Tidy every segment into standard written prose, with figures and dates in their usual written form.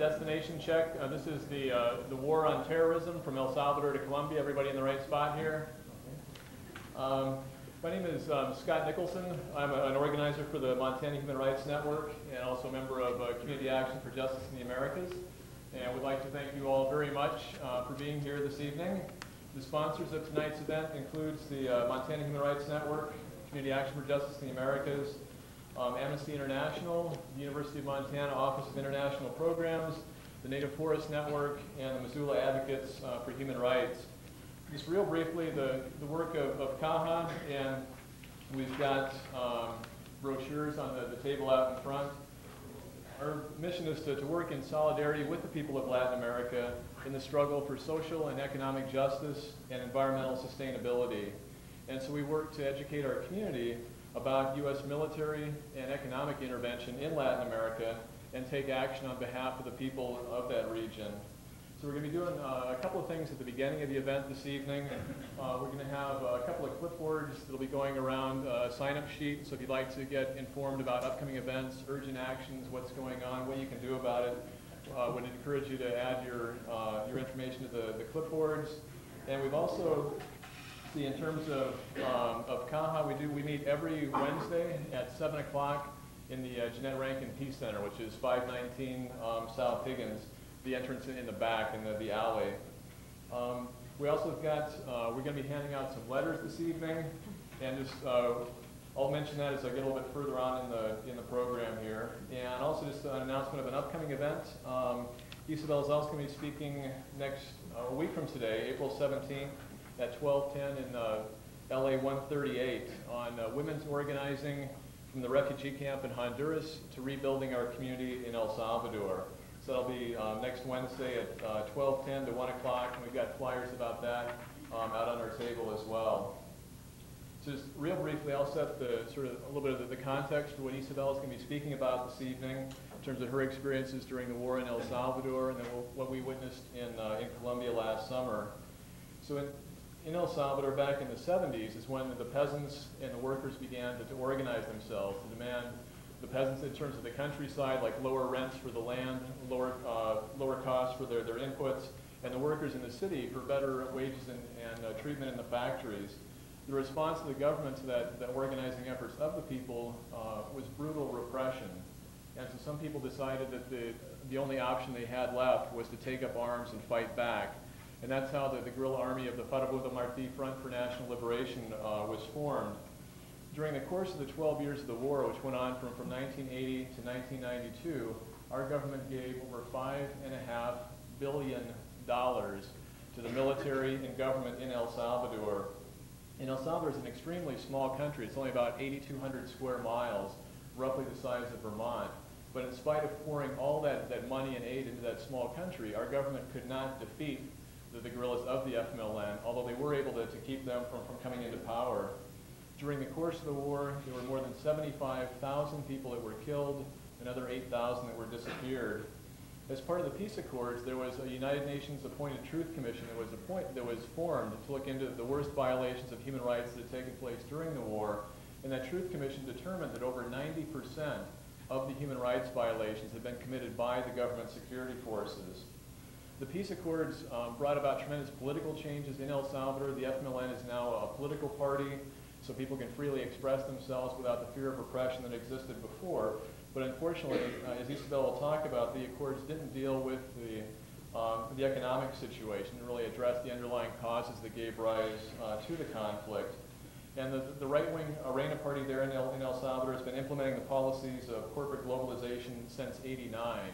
destination check. This is the war on terrorism from El Salvador to Colombia. Everybody in the right spot here? My name is Scott Nicholson. I'm an organizer for the Montana Human Rights Network and also a member of Community Action for Justice in the Americas. And we'd like to thank you all very much for being here this evening. The sponsors of tonight's event includes the Montana Human Rights Network, Community Action for Justice in the Americas, Amnesty International, the University of Montana Office of International Programs, the Native Forest Network, and the Missoula Advocates for Human Rights. Just real briefly, the work of CAHA, and we've got brochures on the table out in front. Our mission is to work in solidarity with the people of Latin America in the struggle for social and economic justice and environmental sustainability. And so we work to educate our community about U.S. military and economic intervention in Latin America and take action on behalf of the people of that region. So we're going to be doing a couple of things at the beginning of the event this evening. We're going to have a couple of clipboards that will be going around a sign-up sheet. So if you'd like to get informed about upcoming events, urgent actions, what's going on, what you can do about it, would encourage you to add your information to the clipboards. And we've also, see, in terms of CAHA, we meet every Wednesday at 7 o'clock in the Jeanette Rankin Peace Center, which is 519 South Higgins, the entrance in the back in the alley. We also have got, we're going to be handing out some letters this evening, and just I'll mention that as I get a little bit further on in the program here. And also just an announcement of an upcoming event. Isabel is also going to be speaking next a week from today, April 17th at 12:10 in LA 138 on women's organizing from the refugee camp in Honduras to rebuilding our community in El Salvador. So that'll be next Wednesday at 12:10 to 1 o'clock, and we've got flyers about that out on our table as well. So just real briefly, I'll set a little bit of the context for what Isabel is going to be speaking about this evening in terms of her experiences during the war in El Salvador and then what we witnessed in Colombia last summer. So in El Salvador back in the 70s is when the peasants and the workers began to organize themselves to demand the peasants in terms of the countryside, like lower rents for the land, lower costs for their inputs, and the workers in the city for better wages and treatment in the factories. The response of the government to that organizing efforts of the people was brutal repression. And so some people decided that the only option they had left was to take up arms and fight back. And that's how the guerrilla army of the Farabundo Martí Front for National Liberation was formed. During the course of the 12 years of the war, which went on from 1980 to 1992, our government gave over $5.5 billion to the military and government in El Salvador. And El Salvador is an extremely small country. It's only about 8,200 square miles, roughly the size of Vermont. But in spite of pouring all that money and aid into that small country, our government could not defeat the guerrillas of the FMLN, although they were able to keep them from coming into power. During the course of the war, there were more than 75,000 people that were killed, another 8,000 that were disappeared. As part of the peace accords, there was a United Nations appointed truth commission that was formed to look into the worst violations of human rights that had taken place during the war, and that truth commission determined that over 90% of the human rights violations had been committed by the government security forces. The peace accords brought about tremendous political changes in El Salvador. The FMLN is now a political party, so people can freely express themselves without the fear of repression that existed before. But unfortunately, as Isabel will talk about, the accords didn't deal with the economic situation and really address the underlying causes that gave rise to the conflict. And the right-wing Arena Party there in El Salvador has been implementing the policies of corporate globalization since '89.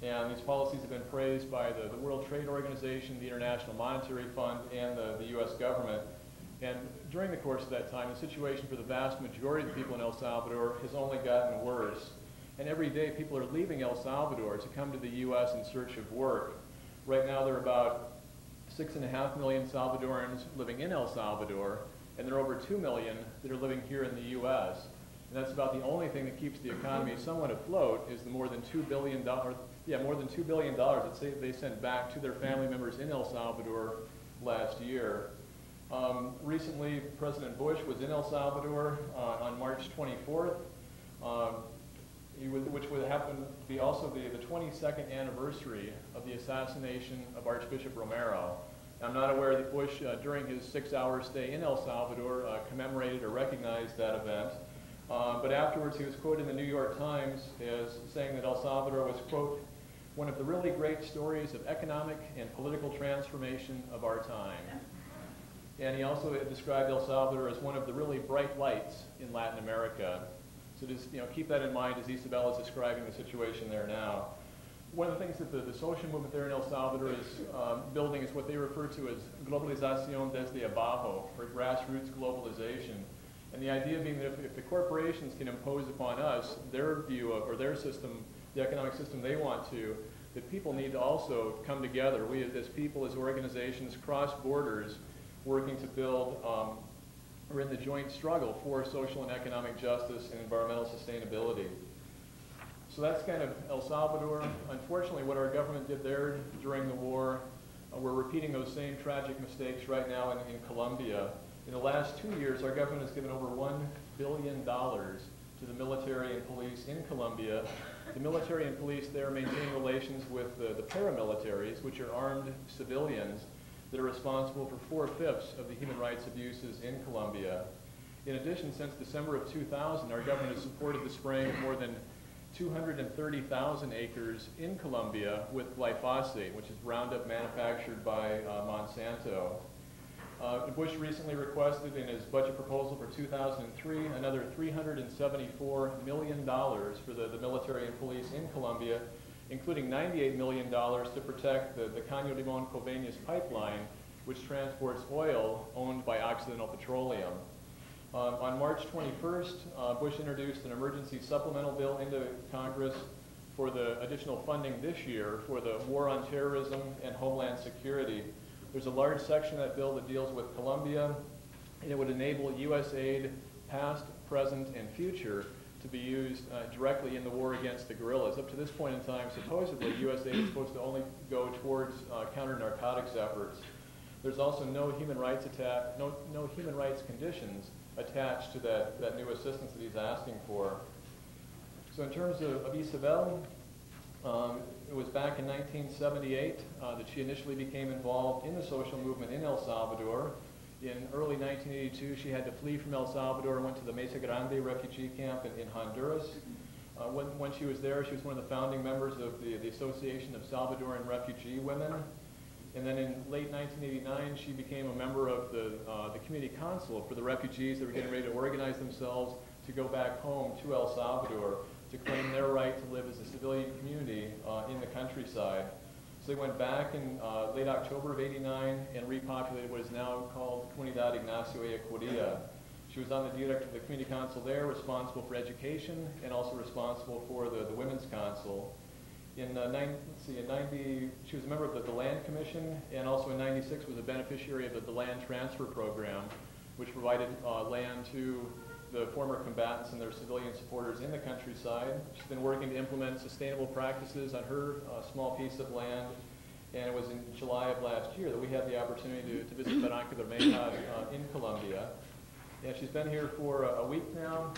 And these policies have been praised by the World Trade Organization, the International Monetary Fund, and the U.S. government. And during the course of that time, the situation for the vast majority of the people in El Salvador has only gotten worse. And every day, people are leaving El Salvador to come to the U.S. in search of work. Right now, there are about 6.5 million Salvadorans living in El Salvador, and there are over 2 million that are living here in the U.S. And that's about the only thing that keeps the economy somewhat afloat is the more than $2 billion that they sent back to their family members in El Salvador last year. Recently, President Bush was in El Salvador on March 24th. which would happen to be also the 22nd anniversary of the assassination of Archbishop Romero. I'm not aware that Bush, during his 6-hour stay in El Salvador, commemorated or recognized that event. But afterwards, he was quoted in the New York Times as saying that El Salvador was, quote, one of the really great stories of economic and political transformation of our time. And he also described El Salvador as one of the really bright lights in Latin America. So just keep that in mind as Isabel is describing the situation there now. One of the things that the social movement there in El Salvador is building is what they refer to as globalización desde abajo, or grassroots globalization. And the idea being that if the corporations can impose upon us their view of, or their system, the economic system they want to, that people need to also come together. We as people, as organizations, cross borders, working to build, or in the joint struggle for social and economic justice and environmental sustainability. So that's kind of El Salvador. Unfortunately, what our government did there during the war, we're repeating those same tragic mistakes right now in Colombia. In the last 2 years, our government has given over $1 billion to the military and police in Colombia. The military and police there maintain relations with the paramilitaries, which are armed civilians that are responsible for 4/5 of the human rights abuses in Colombia. In addition, since December of 2000, our government has supported the spraying of more than 230,000 acres in Colombia with glyphosate, which is Roundup manufactured by Monsanto. Bush recently requested in his budget proposal for 2003 another $374 million for the military and police in Colombia, including $98 million to protect the Caño Limón Coveñas pipeline, which transports oil owned by Occidental Petroleum. On March 21st, Bush introduced an emergency supplemental bill into Congress for the additional funding this year for the war on terrorism and homeland security. There's a large section of that bill that deals with Colombia, and it would enable U.S. aid, past, present, and future, to be used directly in the war against the guerrillas. Up to this point in time, supposedly, U.S. aid is supposed to only go towards counter-narcotics efforts. There's also no human rights conditions attached to that new assistance that he's asking for. So in terms of Isabel, it was back in 1978 that she initially became involved in the social movement in El Salvador. In early 1982, she had to flee from El Salvador and went to the Mesa Grande refugee camp in Honduras. When she was there, she was one of the founding members of the Association of Salvadoran Refugee Women. And then in late 1989, she became a member of the community council for the refugees that were getting ready to organize themselves to go back home to El Salvador to claim their right to live as a civilian community in the countryside. So they went back in late October of '89 and repopulated what is now called Comunidad Ignacio Ellacuría. She was on the director of the community council there, responsible for education and also responsible for the women's council. In 90, she was a member of the Land Commission, and also in '96 was a beneficiary of the Land Transfer Program, which provided land to the former combatants and their civilian supporters in the countryside. She's been working to implement sustainable practices on her small piece of land, and it was in July of last year that we had the opportunity to visit Barranca Bermeja in Colombia. And she's been here for a week now,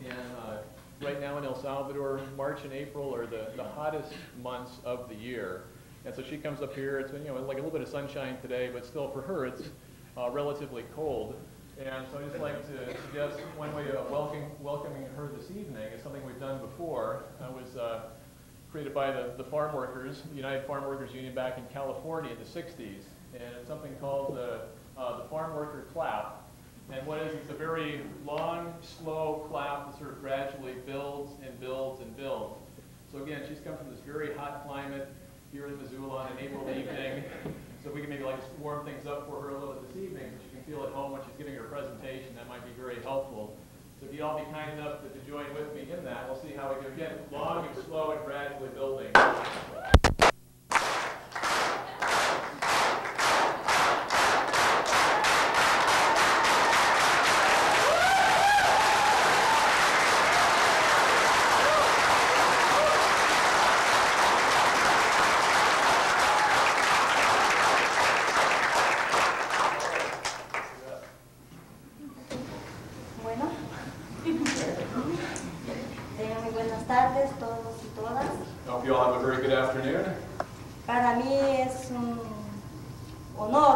and right now in El Salvador, March and April are the hottest months of the year. And so she comes up here, it's been like a little bit of sunshine today, but still for her it's relatively cold. And so I'd just like to suggest one way of welcoming her this evening is something we've done before. It was created by the farm workers, the United Farm Workers Union back in California in the '60s. And it's something called the Farm Worker Clap. And what is, it's a very long, slow clap that sort of gradually builds and builds and builds. So again, she's come from this very hot climate here in Missoula on an April evening. So if we can maybe like warm things up for her a little bit this evening, so she can feel at home when she's giving her presentation, that might be very helpful. So if you'd all be kind enough to join with me in that, we'll see how we go. Again, long and slow and gradually building.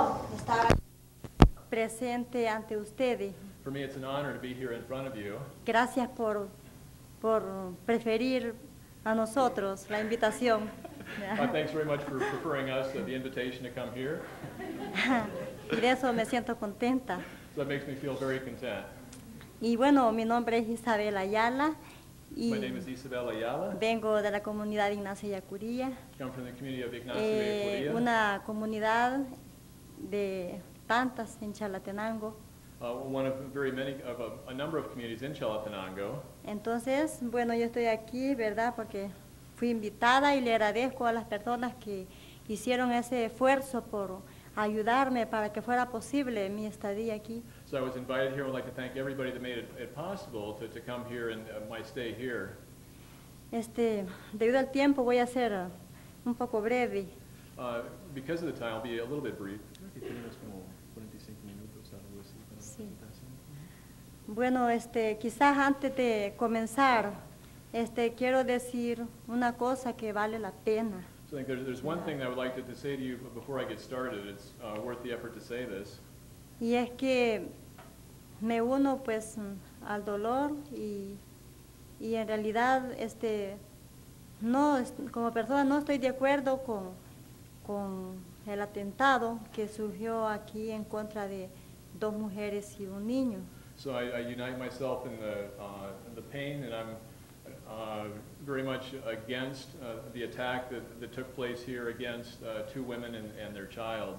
honor estar presente ante ustedes. For me, it's an honor to be here in front of you. Gracias por preferir a nosotros la invitación. Thanks very much for preferring us the invitation to come here. Y de eso me siento contenta. So that makes me feel very content. Y bueno, mi nombre es Isabel Ayala y My name is Isabel Ayala. vengo de la comunidad Ignacio Yacuría, Come from the community of Ignacio de Yacuría. una comunidad de tantas en Chalatenango. One of very many, of a number of communities in Chalatenango. Entonces, bueno, yo estoy aquí, ¿verdad? Porque fui invitada y le agradezco a las personas que hicieron ese esfuerzo por ayudarme para que fuera posible mi estadía aquí. So I was invited here. I would like to thank everybody that made it possible to come here and my stay here. Debido al tiempo voy a ser un poco breve. Because of the time, I'll be a little bit brief. Creo que tenemos como 45 minutos, algo así, para Sí. la presentación. Bueno, quizás antes de comenzar, quiero decir una cosa que vale la pena. So I think there's one thing I would like to say to you before I get started. It's worth the effort to say this. Y es que me uno pues al dolor y en realidad como persona no estoy de acuerdo con el atentado que surgió aquí en contra de 2 mujeres y un niño. So I unite myself in the pain, and I'm very much against the attack that took place here against 2 women and their child.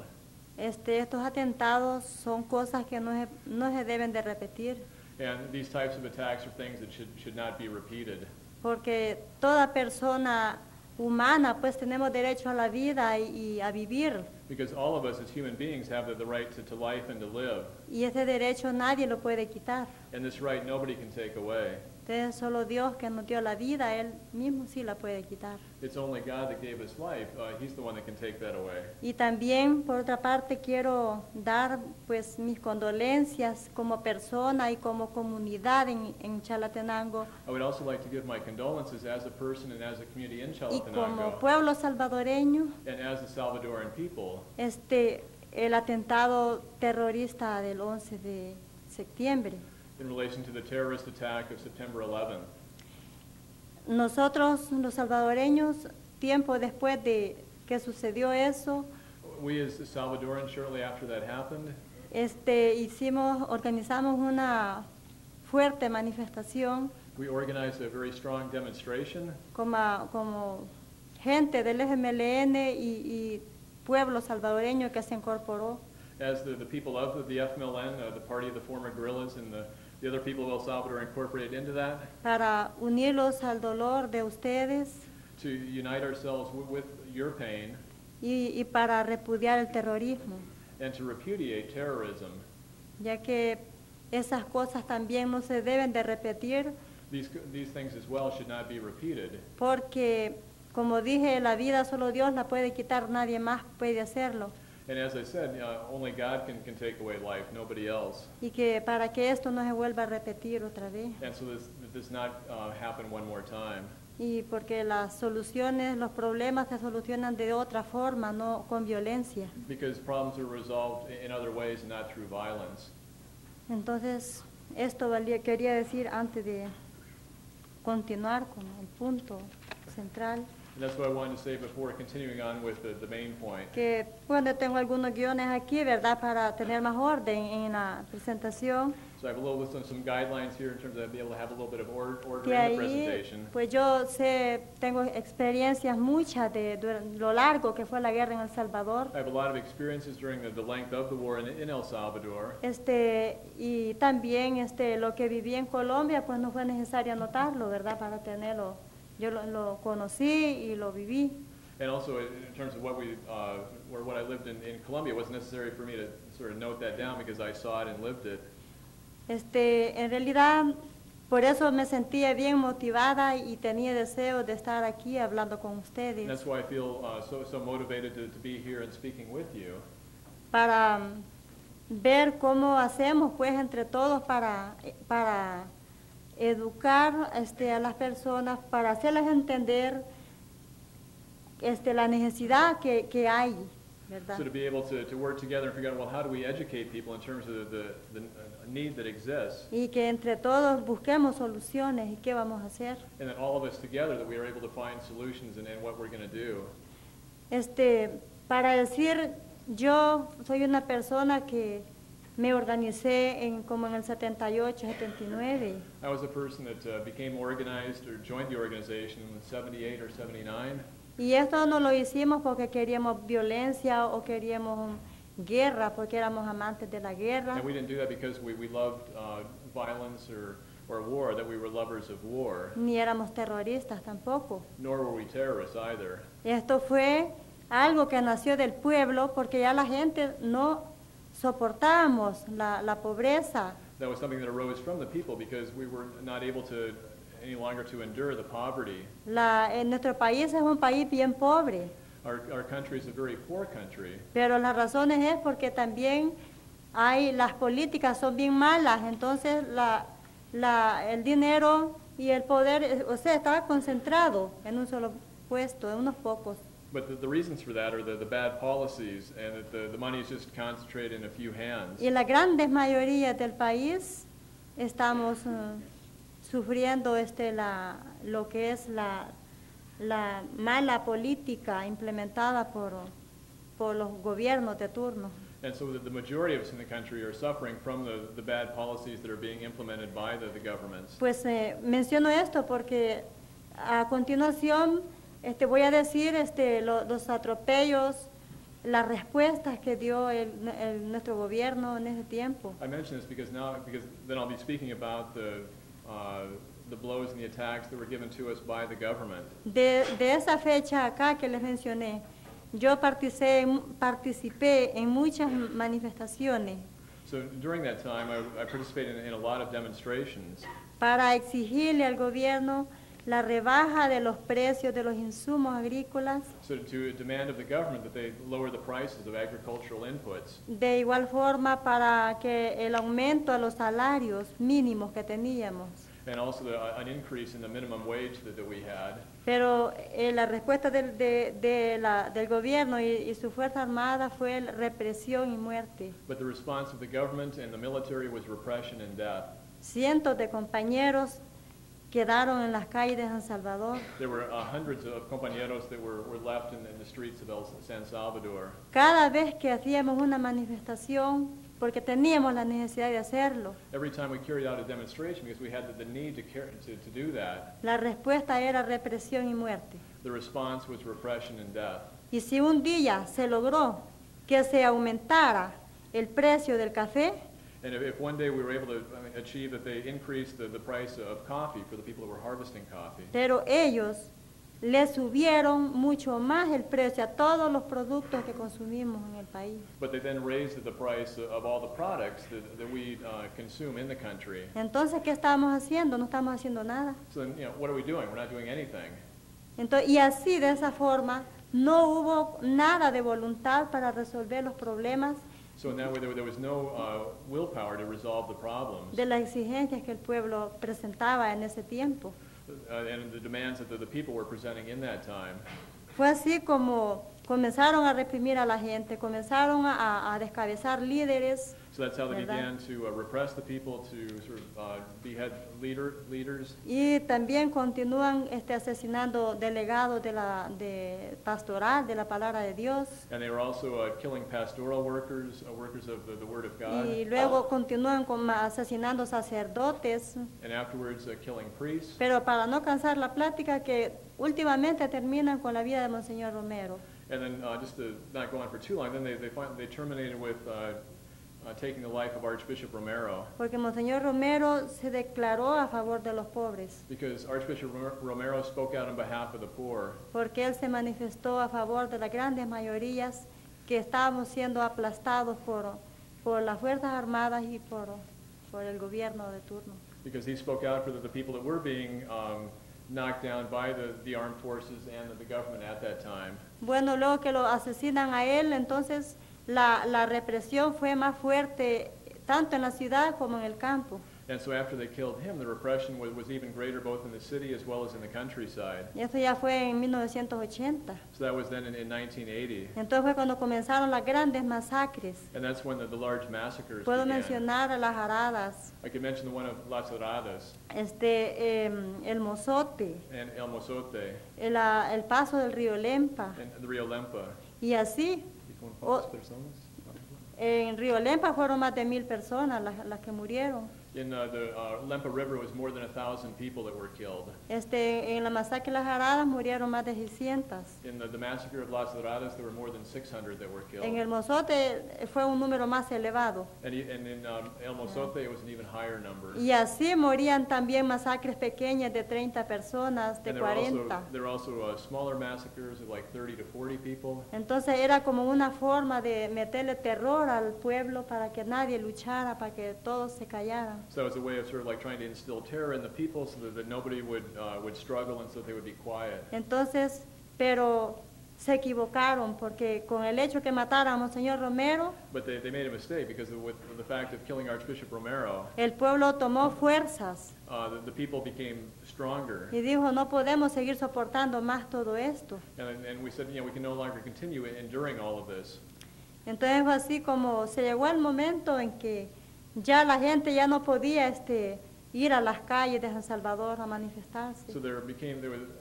Estos atentados son cosas que no se deben de repetir, And these types of attacks are things that should not be repeated. porque toda persona humana pues tenemos derecho a la vida y a vivir, Because all of us as human beings have the right to life and to live. y ese derecho nadie lo puede quitar. And this right nobody can take away. Entonces solo Dios que nos dio la vida, Él mismo sí la puede quitar. It's only God that gave us life. He's the one that can take that away. Y también, por otra parte, quiero dar pues mis condolencias como persona y como comunidad en Chalatenango I would also like to give my condolences as a person and as a community in y como Chalatenango pueblo salvadoreño, and as the Salvadoran people. el atentado terrorista del 11 de septiembre. In relation to the terrorist attack of September 11th. Nosotros, los salvadoreños, tiempo después de que sucedió eso, We as Salvadorans, shortly after that happened, organizamos una fuerte manifestación we organized a very strong demonstration como gente del FMLN y pueblo salvadoreño que se incorporó as the people of the FMLN, the party of the former guerrillas, and the other people of El Salvador incorporated into that para unirlos al dolor de ustedes to unite ourselves with your pain y para repudiar el terrorismo, and to repudiate terrorism. ya que esas cosas también no se deben de repetir, These things as well should not be repeated. porque, como dije, la vida solo Dios la puede quitar, nadie más puede hacerlo. And as I said, only God can take away life, nobody else. Y que para que esto no se vuelva a repetir otra vez. And so this does not happen one more time. Y porque las soluciones, los problemas se solucionan de otra forma, no con violencia. Because problems are resolved in other ways and not through violence. Entonces, esto quería decir antes de continuar con el punto central. And that's what I wanted to say before continuing on with the main point. Que, bueno, tengo algunos guiones aquí, ¿verdad? Para tener más orden en la presentación. So I have a little list of some guidelines here in terms of being able to have a little bit of order Que in the ahí, presentation. pues yo tengo experiencias muchas de lo largo que fue la guerra en El Salvador. I have a lot of experiences during the length of the war in El Salvador. Y también lo que viví en Colombia, pues no fue necesario anotarlo, ¿verdad? Para tenerlo. Yo lo conocí y lo viví. And also in terms of what I lived in Colombia, it wasn't necessary for me to sort of note that down because I saw it and lived it. En realidad, por eso me sentía bien motivada y tenía deseo de estar aquí hablando con And ustedes that's why I feel so motivated to be here and speaking with you. para ver cómo hacemos pues entre todos para educar a las personas, para hacerles entender la necesidad que hay. ¿verdad? So to be able to work together and figure out, well, how do we educate people in terms of the need that exists, Y que entre todos busquemos soluciones y qué vamos a hacer. and then all of us together that we are able to find solutions and what we're going to do. Para decir, yo soy una persona que me organicé como en el 78, 79. I was a person that became organized or joined the organization in 78 or 79. Y esto no lo hicimos porque queríamos violencia o queríamos guerra, porque éramos amantes de la guerra. And we didn't do that because we loved violence or war, that we were lovers of war, Ni éramos terroristas tampoco. nor were we terrorists either. Esto fue algo que nació del pueblo porque ya la gente no soportábamos la pobreza. That was something that arose from the people because we were not able to any longer to endure the poverty. Nuestro país es un país bien pobre, Our country is a very poor country, pero las razones es porque también las políticas son bien malas, entonces el dinero y el poder, está concentrado en un solo puesto, en unos pocos. but the reasons for that are the bad policies and that the money is just concentrated in a few hands. Y la grandes mayoría del país estamos sufriendo lo que es la mala política implementada por los gobiernos de turno. And so the majority of us in the country are suffering from the bad policies that are being implemented by the governments. Pues menciono esto porque a continuación voy a decir los atropellos, las respuestas que dio nuestro gobierno en ese tiempo. I mention this because then I'll be speaking about the blows and the attacks that were given to us by the government. De esa fecha acá que les mencioné, yo participé en muchas manifestaciones So during that time, I participated in a lot of demonstrations para exigirle al gobierno la rebaja de los precios de los insumos agrícolas, so to demand of the government that they lower the prices of agricultural inputs, de igual forma para que el aumento a los salarios mínimos que teníamos. and also an increase in the minimum wage that we had. Pero la respuesta del gobierno y su Fuerza Armada fue represión y muerte. But the response of the government and the military was repression and death. Cientos de compañeros quedaron en las calles de San Salvador. There were hundreds of compañeros that were left in the streets of San Salvador. Cada vez que hacíamos una manifestación, porque teníamos la necesidad de hacerlo, Every time we carried out a demonstration, because we had the need to do that, la respuesta era represión y muerte. the response was repression and death. Y si un día se logró que se aumentara el precio del café, And if one day we were able to achieve that they increased the price of coffee for the people that were harvesting coffee, pero ellos le subieron mucho más el precio a todos los productos que consumimos en el país. but they then raised the price of all the products that we consume in the country. Entonces, ¿qué estamos haciendo? No estamos haciendo nada. So then, what are we doing? We're not doing anything. Entonces, y así, de esa forma, no hubo nada de voluntad para resolver los problemas So in that way, there was no willpower to resolve the problems de las exigencias que el pueblo presentaba en ese tiempo. and the demands that the people were presenting in that time. Fue así como comenzaron a reprimir a la gente, comenzaron a descabezar líderes, So that's how they ¿verdad? began to repress the people, to sort of behead leaders, y también continúan asesinando delegados de pastoral, de la palabra de Dios, and they were also killing pastoral workers, workers of the Word of God, y luego continúan asesinando sacerdotes, and afterwards killing priests. pero para no cansar la plática, que últimamente terminan con la vida de Monseñor Romero. And then just to not go on for too long, then they terminated with taking the life of Archbishop Romero, Porque Monseñor Romero se declaró a favor de los pobres, because Archbishop Romero spoke out on behalf of the poor, porque él se manifestó a favor de las grandes mayorías que estábamos siendo aplastados por las Fuerzas Armadas y por el gobierno de turno. because he spoke out for the people that were being knocked down by the armed forces and the government at that time. Bueno, luego que lo asesinan a él, entonces la represión fue más fuerte tanto en la ciudad como en el campo. And so after they killed him, the repression was even greater both in the city as well as in the countryside. Y esto ya fue en 1980. So that was then in 1980. Entonces fue cuando comenzaron las grandes masacres. And that's when the large massacres Puedo began. mencionar a las Aradas, I could mention the one of Las Doradas el Mozote, and El Mozote el paso del río Lempa. and the Rio Lempa. Y así, ¿Y con Oh. cuántas personas? en Río Lempa fueron más de 1000 personas las que murieron. In the Lempa River, it was more than 1,000 people that were killed. En la masacre de las Aradas murieron más de 600. In the massacre of Las Doradas, there were more than 600 that were killed. En el Mozote fue un número más elevado. And in El Mozote, it was an even higher number. Y así morían también masacres pequeñas de 30 personas, de And 40. there were also smaller massacres of like 30 to 40 people. Entonces era como una forma de meterle terror al pueblo para que nadie luchara, para que todos se callaran. So it was a way of sort of like trying to instill terror in the people so that nobody would struggle and so that they would be quiet. Entonces, pero se equivocaron porque con el hecho que mataran a Monseñor Romero, But they made a mistake because with the fact of killing Archbishop Romero, el pueblo tomó fuerzas the people became stronger. y dijo, no podemos seguir soportando más todo esto. And we said, we can no longer continue enduring all of this. Entonces fue así como se llegó el momento en que ya la gente ya no podía ir a las calles de San Salvador a manifestarse. So there was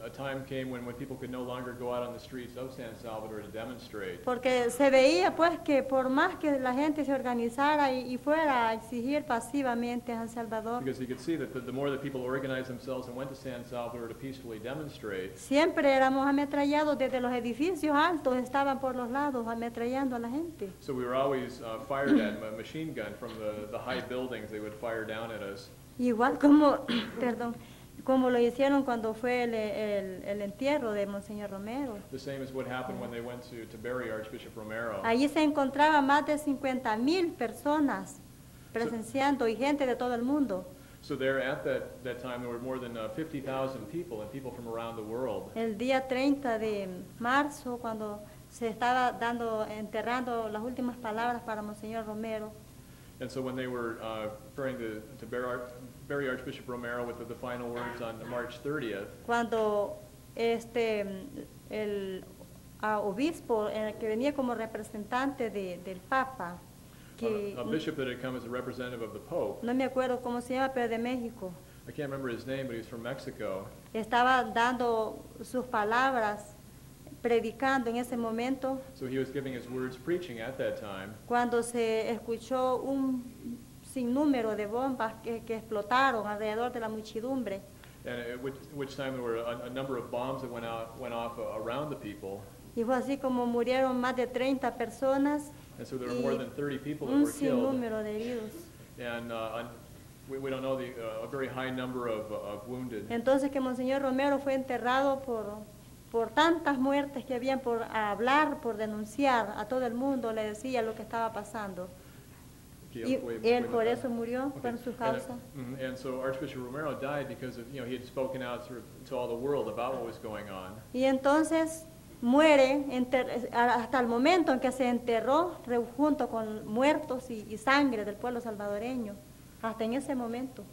a time came when people could no longer go out on the streets of San Salvador to demonstrate. Porque se veía pues que por más que la gente se organizara y fuera a exigir pasivamente a San Salvador, Because you could see that the more that people organized themselves and went to San Salvador to peacefully demonstrate, siempre éramos ametrallados desde los edificios altos, estaban por los lados ametrallando a la gente. so we were always fired at, machine gun from the high buildings. They would fire down at us. Igual como, perdón, como lo hicieron cuando fue el entierro de Monseñor Romero. The same as what happened when they went to bury Archbishop Romero. Allí se encontraban más de 50,000 personas presenciando y gente de todo el mundo. So there at that time there were more than 50,000 people and people from around the world. El día 30 de marzo, cuando se estaba enterrando las últimas palabras para Monseñor Romero, And so when they were preparing to bury Archbishop Romero with the final words on March 30th, cuando el obispo que venía como representante del Papa, que a bishop that had come as a representative of the Pope, no me acuerdo cómo se llama, pero de México, I can't remember his name, but he's from Mexico. estaba dando sus palabras, predicando en ese momento, So he was giving his words preaching at that time. cuando se escuchó un sinnúmero de bombas que explotaron alrededor de la muchedumbre. And at which time there were a number of bombs that went off around the people. Y fue así como murieron más de 30 personas And so there were y more than 30 people that un were killed. sinnúmero de heridos. And we don't know a very high number of wounded. Entonces que Monseñor Romero fue enterrado por tantas muertes que habían, por hablar, por denunciar a todo el mundo, le decía lo que estaba pasando. Y él por eso murió, fueron sus causas. And so Archbishop Romero died because of, he had spoken out sort of to all the world about what was going on. Y entonces muere hasta el momento en que se enterró junto con muertos y sangre del pueblo salvadoreño, hasta en ese momento.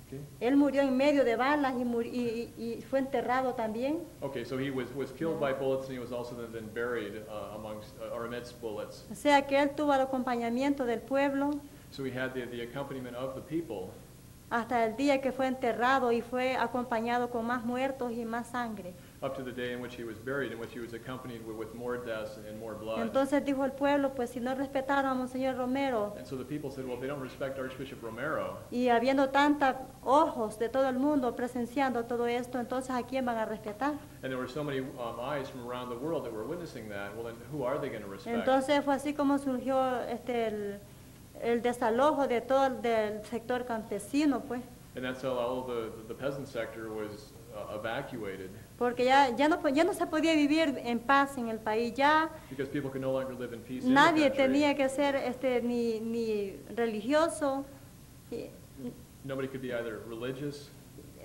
Okay. Él murió en medio de balas y fue enterrado también. Okay, so he was killed by bullets and he was also then buried amongst or amidst bullets. O sea que él tuvo el acompañamiento del pueblo So he had the accompaniment of the people hasta el día que fue enterrado y fue acompañado con más muertos y más sangre. up to the day in which he was buried, in which he was accompanied with more deaths and more blood. Entonces dijo el pueblo, pues si no respetaron a Monseñor Romero And so the people said, well, if they don't respect Archbishop Romero, y habiendo tantos ojos de todo el mundo presenciando todo esto, entonces ¿a quién van a respetar? and there were so many eyes from around the world that were witnessing that, well, then who are they going to respect? Entonces fue así como surgió el desalojo de todo del sector campesino, pues, And that's how all the peasant sector was evacuated, porque ya no se podía vivir en paz en el país, ya because people could no longer live in peace in the nadie country. tenía que ser ni religioso, Nobody could be either religious,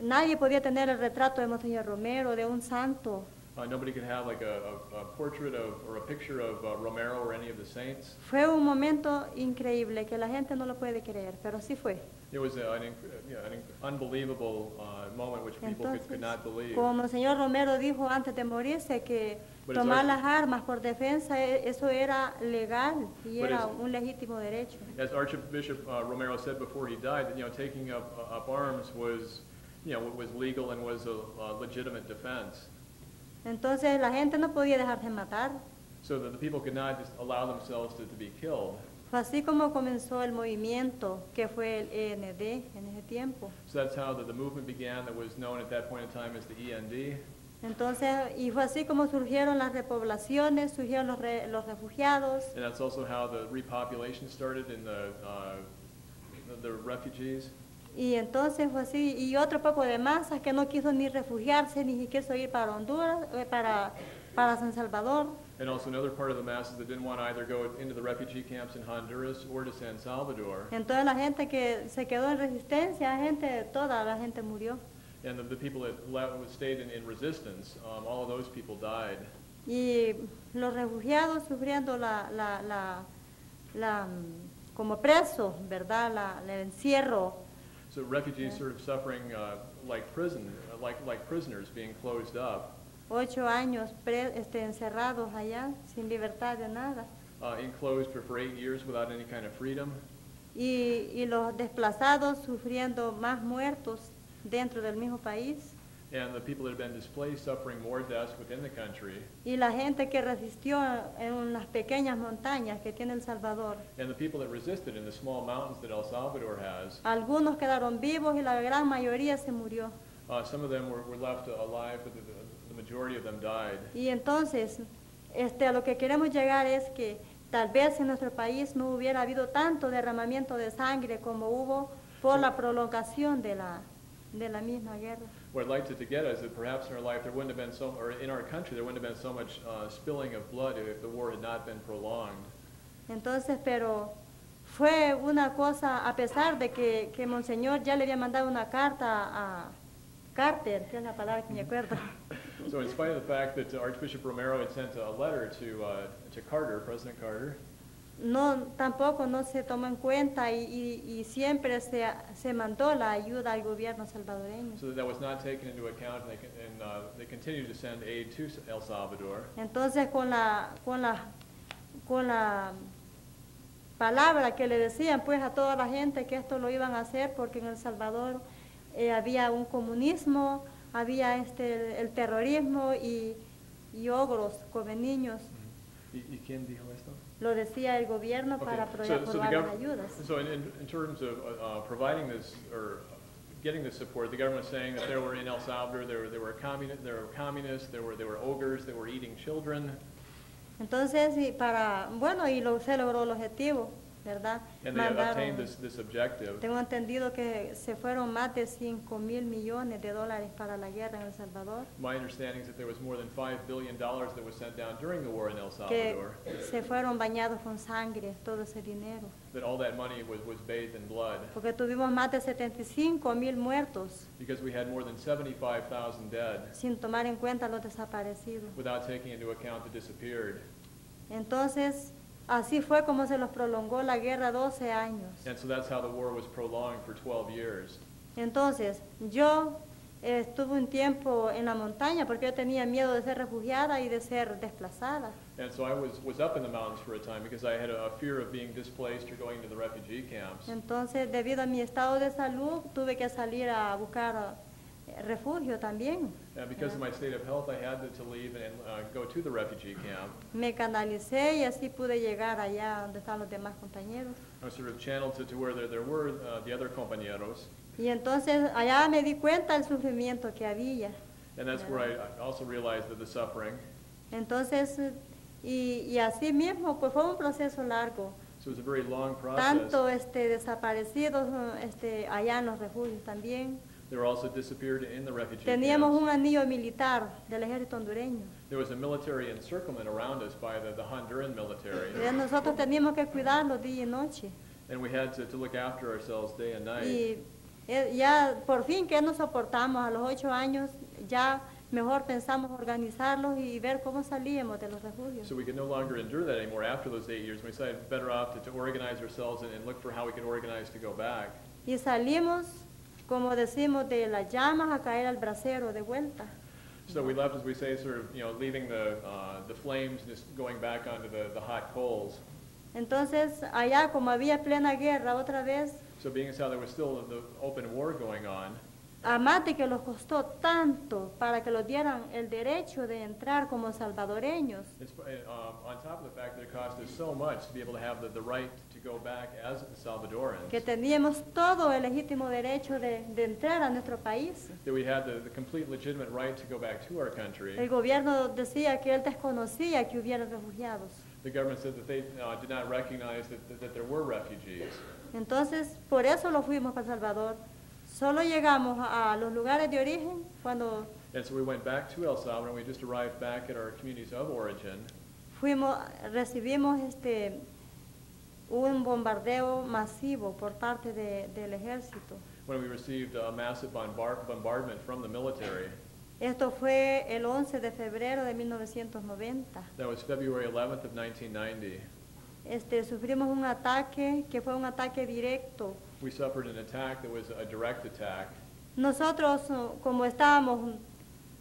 nadie podía tener el retrato de Monseñor Romero, de un santo, Nobody could have like a portrait of or a picture of Romero or any of the saints. Fue un momento increíble que la gente no lo puede creer, pero sí fue. It was an unbelievable moment which people could Entonces, not believe. como el señor Romero dijo antes de morirse, que But it's tomar our- las armas por defensa, eso era legal y But era it's- un legítimo derecho. As Archbishop Romero said before he died, that taking up arms was was legal and was a legitimate defense. Entonces la gente no podía dejarse matar. So that the people could not just allow themselves to be killed. Fue así como comenzó el movimiento que fue el END en ese tiempo. So that's how the movement began that was known at that point in time as the END. Entonces, y fue así como surgieron las repoblaciones, surgieron los refugiados, And that's also how the repopulation started in the refugees. y entonces fue así, y otro poco de masas que no quiso ni refugiarse, ni quiso ir para Honduras, para San Salvador. And also another part of the masses that didn't want to either go into the refugee camps in Honduras or to San Salvador. Entonces la gente que se quedó en resistencia, toda la gente murió. And the people that stayed in resistance, all of those people died. Y los refugiados sufriendo como presos, ¿verdad? El encierro. So refugees sort of suffering like prisoners being closed up, 8 años encerrados allá, sin libertad de nada. enclosed for 8 years without any kind of freedom. Y los desplazados sufriendo más muertos dentro del mismo país. And the people that have been displaced suffering more deaths within the country. Y la gente que resistió en las pequeñas montañas que tiene El Salvador. And the people that resisted in the small mountains that El Salvador has. Algunos quedaron vivos y la gran mayoría se murió. Some of them were left alive, but the majority of them died. Y entonces, a lo que queremos llegar es que tal vez en nuestro país no hubiera habido tanto derramamiento de sangre como hubo por la prolongación de la misma guerra. What I'd like to get is that perhaps in our life there wouldn't have been or in our country there wouldn't have been so much spilling of blood if the war had not been prolonged. Entonces, pero fue una cosa, a pesar de que Monseñor ya le había mandado una carta a Carter, que es la palabra que me acuerdo. So in spite of the fact that Archbishop Romero had sent a letter to Carter, President Carter, Tampoco no se tomó en cuenta y siempre se mandó la ayuda al gobierno salvadoreño. so that was not taken into account, and they continued to send aid to El Salvador. Entonces con la palabra que le decían pues a toda la gente que esto lo iban a hacer porque en El Salvador había un comunismo, había el terrorismo y ogros come niños. ¿Y quién dijo esto? Lo decía el gobierno para aprobar las ayudas. So in terms of providing this or getting this support, the government was saying that there were in El Salvador there were communists, there were ogres that were eating children. Entonces, se logró el objetivo, ¿verdad? And they obtained this objective. Tengo entendido que se fueron más de 5.000 millones de dólares para la guerra en El Salvador. My understanding is that there was more than $5 billion that was sent down during the war in El Que Salvador. se fueron bañados con sangre, todo ese dinero. That all that money was bathed in blood. Porque tuvimos más de 75.000 muertos, Because we had more than 75,000 dead sin tomar en cuenta los desaparecidos. without taking into account the disappeared. Entonces, así fue como se los prolongó la guerra 12 años. And so that's how the war was prolonged for 12 years. Entonces, yo estuve un tiempo en la montaña porque yo tenía miedo de ser refugiada y de ser desplazada. And so I was up in the mountains for a time because I had a fear of being displaced or going to the refugee camps. Entonces, debido a mi estado de salud, tuve que salir a buscar refugio también. And because of my state of health, I had to leave and go to the refugee camp. Me canalicé y así pude llegar allá donde están los demás compañeros. I was sort of channeled to where there were the other compañeros. Y entonces allá me di cuenta del sufrimiento que había. And that's where I also realized that the suffering. Entonces, y así mismo, pues fue un proceso largo. So it was a very long process. Tanto desaparecidos allá en los refugios también. They were also disappeared in the refugee Teníamos camps. un anillo militar del ejército hondureño. There was a military encirclement around us by the Honduran military. Nosotros teníamos que cuidarlos día y noche. And we had to look after ourselves day and night. Y ya por fin que nos soportamos a los 8 años, ya mejor pensamos organizarlos y ver cómo salíamos de los refugios. So we could no longer endure that anymore after those 8 years. We decided better off to organize ourselves and look for how we could organize to go back. Y salimos, como decimos, de las llamas a caer al brasero de vuelta. So we left, as we say, sort of, leaving the flames and just going back onto the hot coals. Entonces, allá como había plena guerra otra vez, So being as how there was still the open war going on, además de que los costó tanto para que los dieran el derecho de entrar como salvadoreños, on top of the fact that it cost us so much to be able to have the right to go back as Salvadorans, que teníamos todo el legítimo derecho de entrar a nuestro país. that we had the complete legitimate right to go back to our country. El gobierno decía que él desconocía que hubiera refugiados. The government said that they did not recognize that there were refugees. Entonces, por eso lo fuimos para El Salvador. Solo llegamos a los lugares de origen cuando And so we went back to El Salvador, and we just arrived back at our communities of origin. recibimos un bombardeo masivo por parte del ejército. When we received a massive bombardment from the military. Esto fue el 11 de febrero de 1990. That was February 11th of 1990. Sufrimos un ataque que fue un ataque directo. We suffered an attack that was a direct attack. Nosotros, como estábamos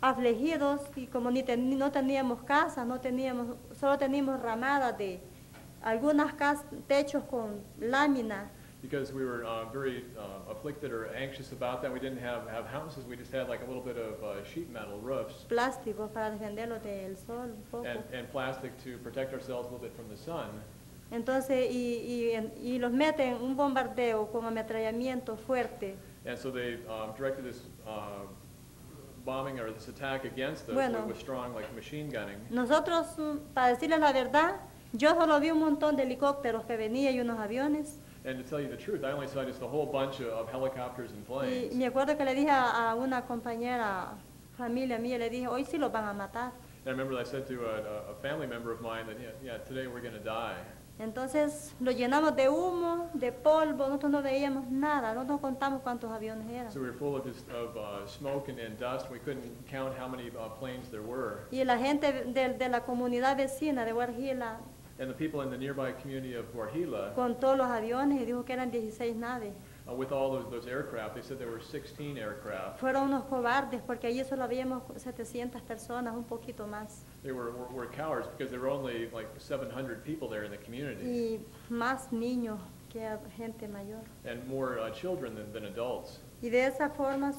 afligidos y como no teníamos casa, solo teníamos ramadas de algunas techos con lámina. Because we were very afflicted or anxious about that, we didn't have houses. We just had like a little bit of sheet metal roofs Plásticos para defenderlos del sol un poco. and plastic to protect ourselves a little bit from the sun. Entonces, y los meten un bombardeo con ametrallamiento fuerte. And so they directed this bombing or this attack against us Bueno. with strong like machine gunning. Nosotros, para decirles la verdad, yo solo vi un montón de helicópteros que venían y unos aviones. And to tell you the truth, I only saw just a whole bunch of helicopters and Y planes. me acuerdo que le dije a una compañera, familia mía, le dije, hoy sí los van a matar. And I remember I said to a family member of mine that, yeah, today we're going to die. Entonces lo llenamos de humo, de polvo, nosotros no veíamos nada, no nos contamos cuántos aviones eran. So we were full of just smoke and dust. We couldn't count how many planes there were. Y la gente de la comunidad vecina de Guarjila And the people in the nearby community of Guarjila, contó los aviones y dijo que eran 16 naves. with all those aircraft, they said there were 16 aircraft. Fueron unos cobardes porque allí solo habíamos 700 personas, un poquito más. They were cowards because there were only like 700 people there in the community, Y más niños que gente mayor. and more children than adults. Y de esa forma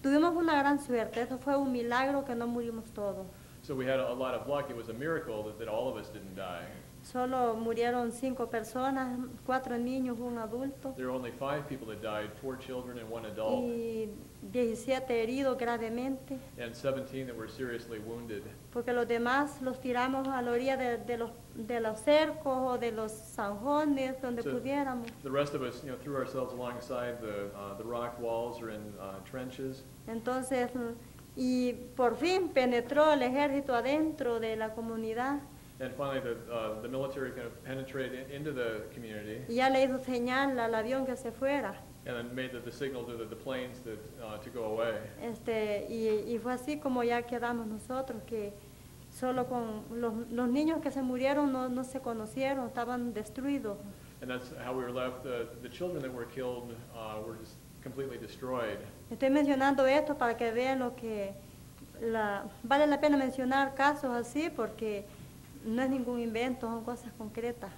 tuvimos una gran suerte. Eso fue un milagro que no murimos todos. So we had a lot of luck. It was a miracle that all of us didn't die. Solo murieron 5 personas, 4 niños, un adulto. There were only 5 people that died, 4 children and 1 adult, Y 17 heridos gravemente, and 17 that were seriously wounded. porque los demás los tiramos a la orilla de los cercos o de los zanjones, donde So, pudiéramos. The rest of us, threw ourselves alongside the rock walls or in trenches. Entonces, y por fin penetró el ejército adentro de la comunidad And finally, the military kind of penetrated into the community y ya le hizo señal al avión que se fuera. and then made the signal to the planes to go away. Y fue así como ya quedamos nosotros, que solo con los niños que se murieron no se conocieron, estaban destruidos. And that's how we were left. The children that were killed were just completely destroyed. Estoy mencionando esto para que vean lo que vale la pena mencionar casos así porque no es ningún invento, son cosas concretas.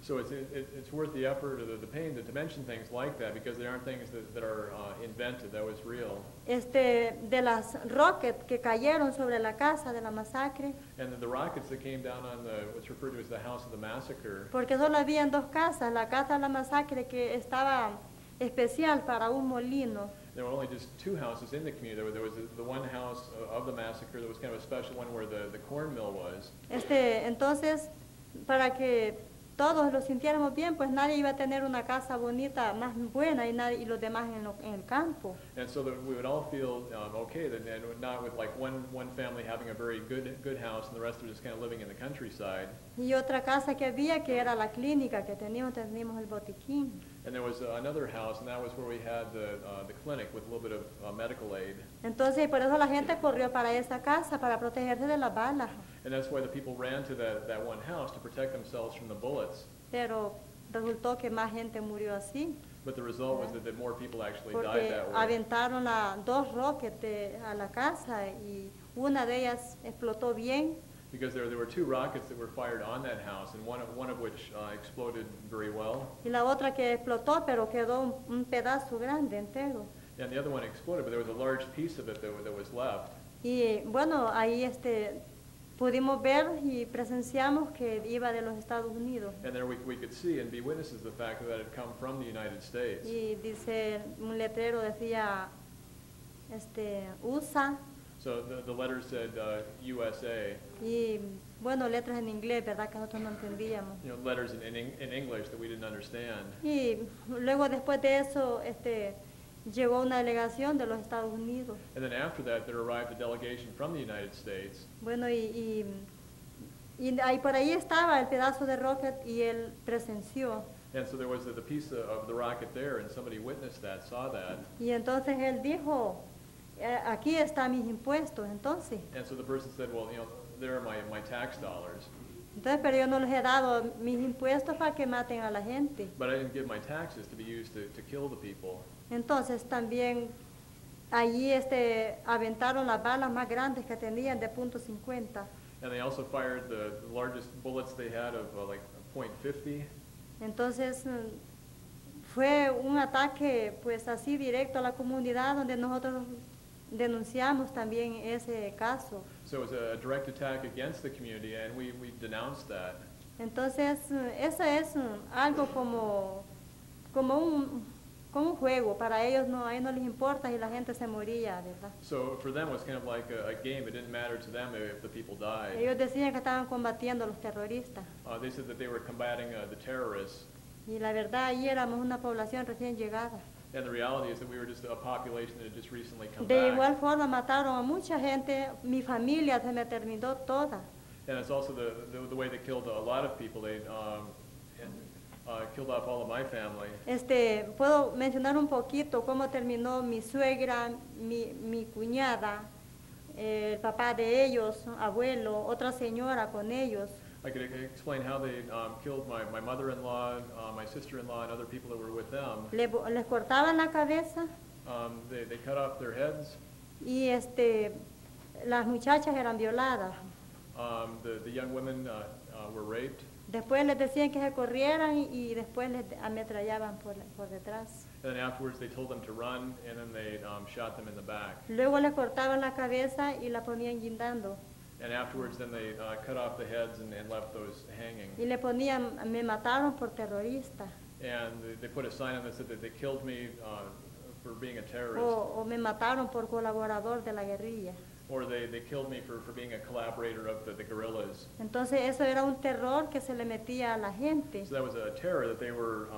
So it's worth the effort or the pain to mention things like that because they aren't things that are invented. That was real. De las rockets que cayeron sobre la casa de la masacre, And the rockets that came down on what's referred to as the house of the massacre. porque solo habían 2 casas, la casa de la masacre que estaba especial para un molino. There were only just 2 houses in the community. There was the one house of the massacre that was kind of a special one where the corn mill was. Entonces, para que todos lo sintiéramos bien, pues nadie iba a tener una casa bonita, más buena, y los demás en el campo. And so that we would all feel okay, and not with like one family having a very good house and the rest are just kind of living in the countryside. Y otra casa que había, que era la clínica que teníamos el botiquín. And there was another house, and that was where we had the clinic with a little bit of medical aid. Entonces, por eso la gente corrió para esa casa, para protegerse de las balas. And that's why the people ran to that one house to protect themselves from the bullets. Pero resultó que más gente murió así, But the result was that more people actually died porque that way. aventaron dos rockets a la casa y una de ellas explotó bien. Because there were two rockets that were fired on that house, and one of which exploded very well. Y la otra que explotó, pero quedó un pedazo grande entero. And the other one exploded, but there was a large piece of it that was left. Y bueno, ahí pudimos ver y presenciamos que iba de los Estados Unidos. And there we could see and be witnesses of the fact that it had come from the United States. Y dice, un letrero decía, USA, So the letter said USA, y bueno, letras en inglés, ¿verdad? Que nosotros no entendíamos. letters in English that we didn't understand. Y luego después de eso, llegó una delegación de los Estados Unidos. And then after that, there arrived a delegation from the United States. Bueno, y ahí por ahí estaba el pedazo de rocket y él presenció. And so there was the piece of the rocket there, and somebody witnessed that, saw that. Y entonces él dijo, aquí están mis impuestos, entonces. And so the person said, well, there are my tax dollars. Entonces, pero yo no les he dado mis impuestos para que maten a la gente. But I didn't give my taxes to be used to kill the people. Entonces también allí aventaron las balas más grandes que tenían de .50. And they also fired the largest bullets they had of like .50. Entonces fue un ataque pues así directo a la comunidad donde nosotros denunciamos también ese caso. So it was a direct attack against the community, and we denounced that. Entonces eso es algo como un juego. Para ellos a ellos no les importa si la gente se moría, ¿verdad? So for them it was kind of like a game. It didn't matter to them if the people died. Ellos decían que estaban combatiendo a los terroristas. They said that they were combating the terrorists. Y la verdad, allí éramos una población recién llegada. And the reality is that we were just a population that had just recently come De back. igual forma mataron a mucha gente, mi familia se me terminó toda. And it's also the way they killed a lot of people. They killed off all of my family. Puedo mencionar un poquito cómo terminó mi suegra, mi cuñada, el papá de ellos, abuelo, otra señora con ellos. I could explain how they killed my mother-in-law, my sister-in-law, and other people that were with them. Les cortaban la cabeza They cut off their heads. y las muchachas eran violadas. The young women were raped. Después les decían que se corrieran y después les ametrallaban por detrás. And then afterwards they told them to run, and then they shot them in the back. Luego les cortaban la cabeza y la ponían guindando. And afterwards then they cut off the heads and left those hanging. Y le ponían, me mataron por terrorista. And they put a sign on that said that they killed me for being a terrorist. O me mataron por colaborador de la guerrilla. Or they killed me for being a collaborator of the guerrillas. Entonces eso era un terror que se le metía a la gente. So that was a terror that they were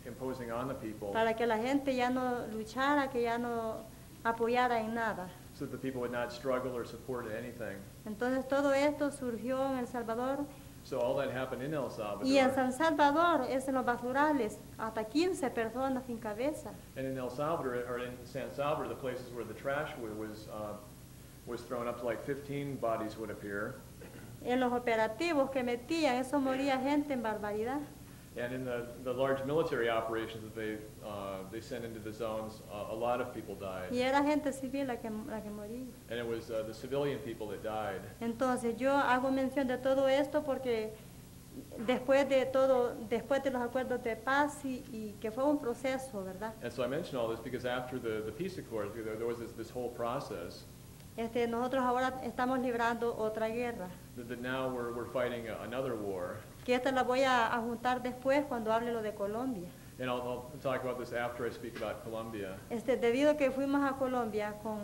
imposing on the people. Para que la gente ya no luchara, que ya no apoyara en nada. So that the people would not struggle or support anything. Entonces todo esto surgió en El Salvador. So all that happened in El Salvador. Y en San Salvador, en los basurales, hasta 15 personas sin cabeza. And in El Salvador, or in San Salvador, the places where the trash was thrown up to like 15 bodies would appear. En los operativos que metían, eso moría gente en barbaridad. And in the large military operations that they sent into the zones, a lot of people died. Y era gente civil la que moría. And it was the civilian people that died. Entonces yo hago mención de todo esto porque después de los acuerdos de paz y que fue un proceso, ¿verdad? And so I mention all this because after the peace accords, there was this whole process. Nosotros ahora estamos librando otra guerra. That now we're fighting another war. Que esta la voy a juntar después cuando hable lo de Colombia. And I'll talk about this after I speak about Colombia. Debido a que fuimos a Colombia con...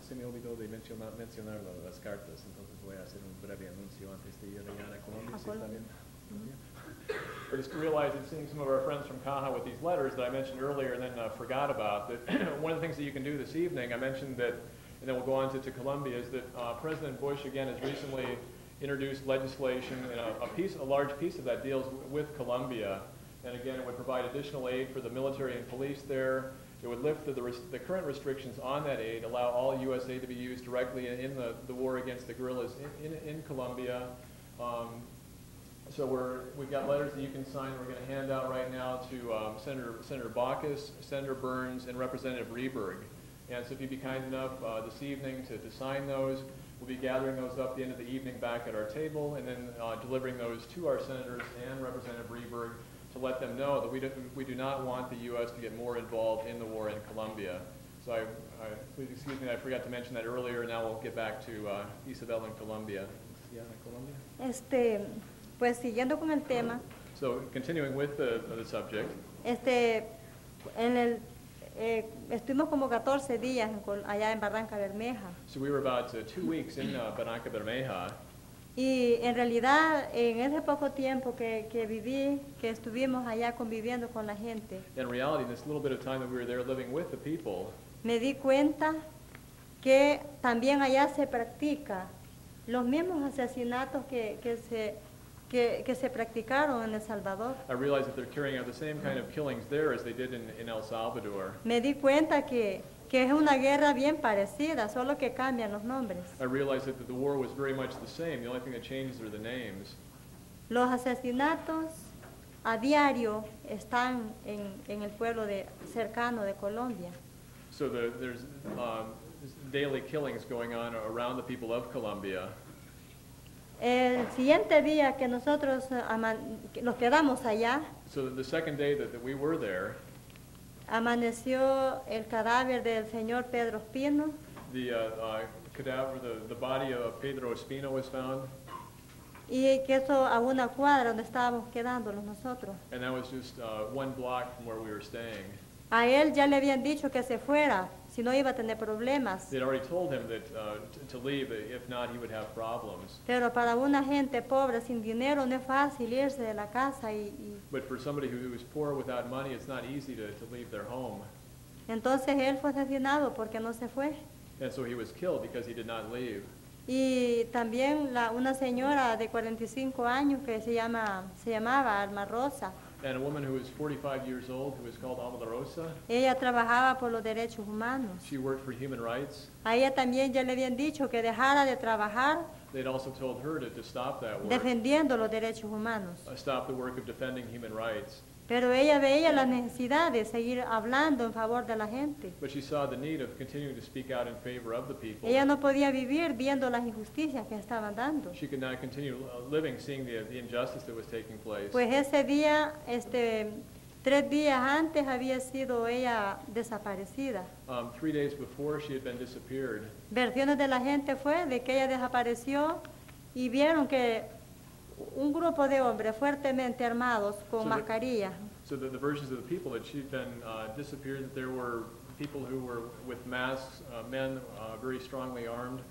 Se me olvidó de mencionar las cartas, entonces voy a hacer un breve anuncio antes de ir a Colombia. ¿Sí está bien? I just realized that seeing some of our friends from Caja with these letters that I mentioned earlier and then forgot about, that one of the things that you can do this evening, I mentioned that, and then we'll go on to Colombia, is that President Bush, again, has recently introduced legislation, and a large piece of that deals with Colombia. And again, it would provide additional aid for the military and police there. It would lift the current restrictions on that aid, allow all U.S. aid to be used directly in the war against the guerrillas in Colombia. So we've got letters that you can sign. We're going to hand out right now to Senator Baucus, Senator Burns, and Representative Rehberg. And so if you'd be kind enough this evening to sign those, we'll be gathering those up at the end of the evening back at our table, and then delivering those to our senators and Representative Rehberg to let them know that we do not want the U.S. to get more involved in the war in Colombia. So please excuse me, I forgot to mention that earlier. Now we'll get back to Isabel in Colombia. Yeah, Colombia. Pues siguiendo con el tema, So continuing with the subject, estuvimos como 14 días allá en Barranca Bermeja. so we were about 2 weeks in Barranca Bermeja. Y en realidad, en ese poco tiempo que estuvimos allá conviviendo con la gente, In reality, in this little bit of time that we were there living with the people, me di cuenta que también allá se practica los mismos asesinatos que se practicaron en El Salvador. I realized that they're carrying out the same kind of killings there as they did in El Salvador. Me di cuenta que es una guerra bien parecida, solo que cambian los nombres. I realized that the war was very much the same. The only thing that changed are the names. Los asesinatos a diario están en el pueblo cercano de Colombia. So there's daily killings going on around the people of Colombia. El siguiente día que nosotros nos quedamos allá, So the second day that we were there, amaneció el cadáver del señor Pedro Espino the cadaver, the body of Pedro Espino was found, y que eso a una cuadra donde estábamos quedándonos nosotros. and that was just 1 block from where we were staying. A él ya le habían dicho que se fuera, si no iba a tener problemas. They'd already told him that to leave, if not, he would have problems. Pero para una gente pobre, sin dinero, no es fácil irse de la casa But for somebody who is poor without money, it's not easy to leave their home. entonces él fue asesinado porque no se fue. And so he was killed because he did not leave. Y también una señora de 45 años que se llamaba Alma Rosa. And a woman who was 45 years old, who was called Alma La Rosa, Ella trabajaba por los derechos humanos. she worked for human rights. A ella también ya le habían dicho que dejara de trabajar They'd also told her to stop that work, defendiendo los derechos humanos. stop the work of defending human rights. Pero ella veía la necesidad de seguir hablando en favor de la gente. But she saw the need of continuing to speak out in favor of the people. Ella no podía vivir viendo las injusticias que estaban dando. She could not continue living seeing the injustice that was taking place. Pues ese día, 3 días antes había sido ella desaparecida. 3 days before, she had been disappeared. Versiones de la gente fue de que ella desapareció y vieron que un grupo de hombres fuertemente armados con So mascarillas. So the versions of the people that she'd been disappeared, that there were people who were with masks, men very strongly armed.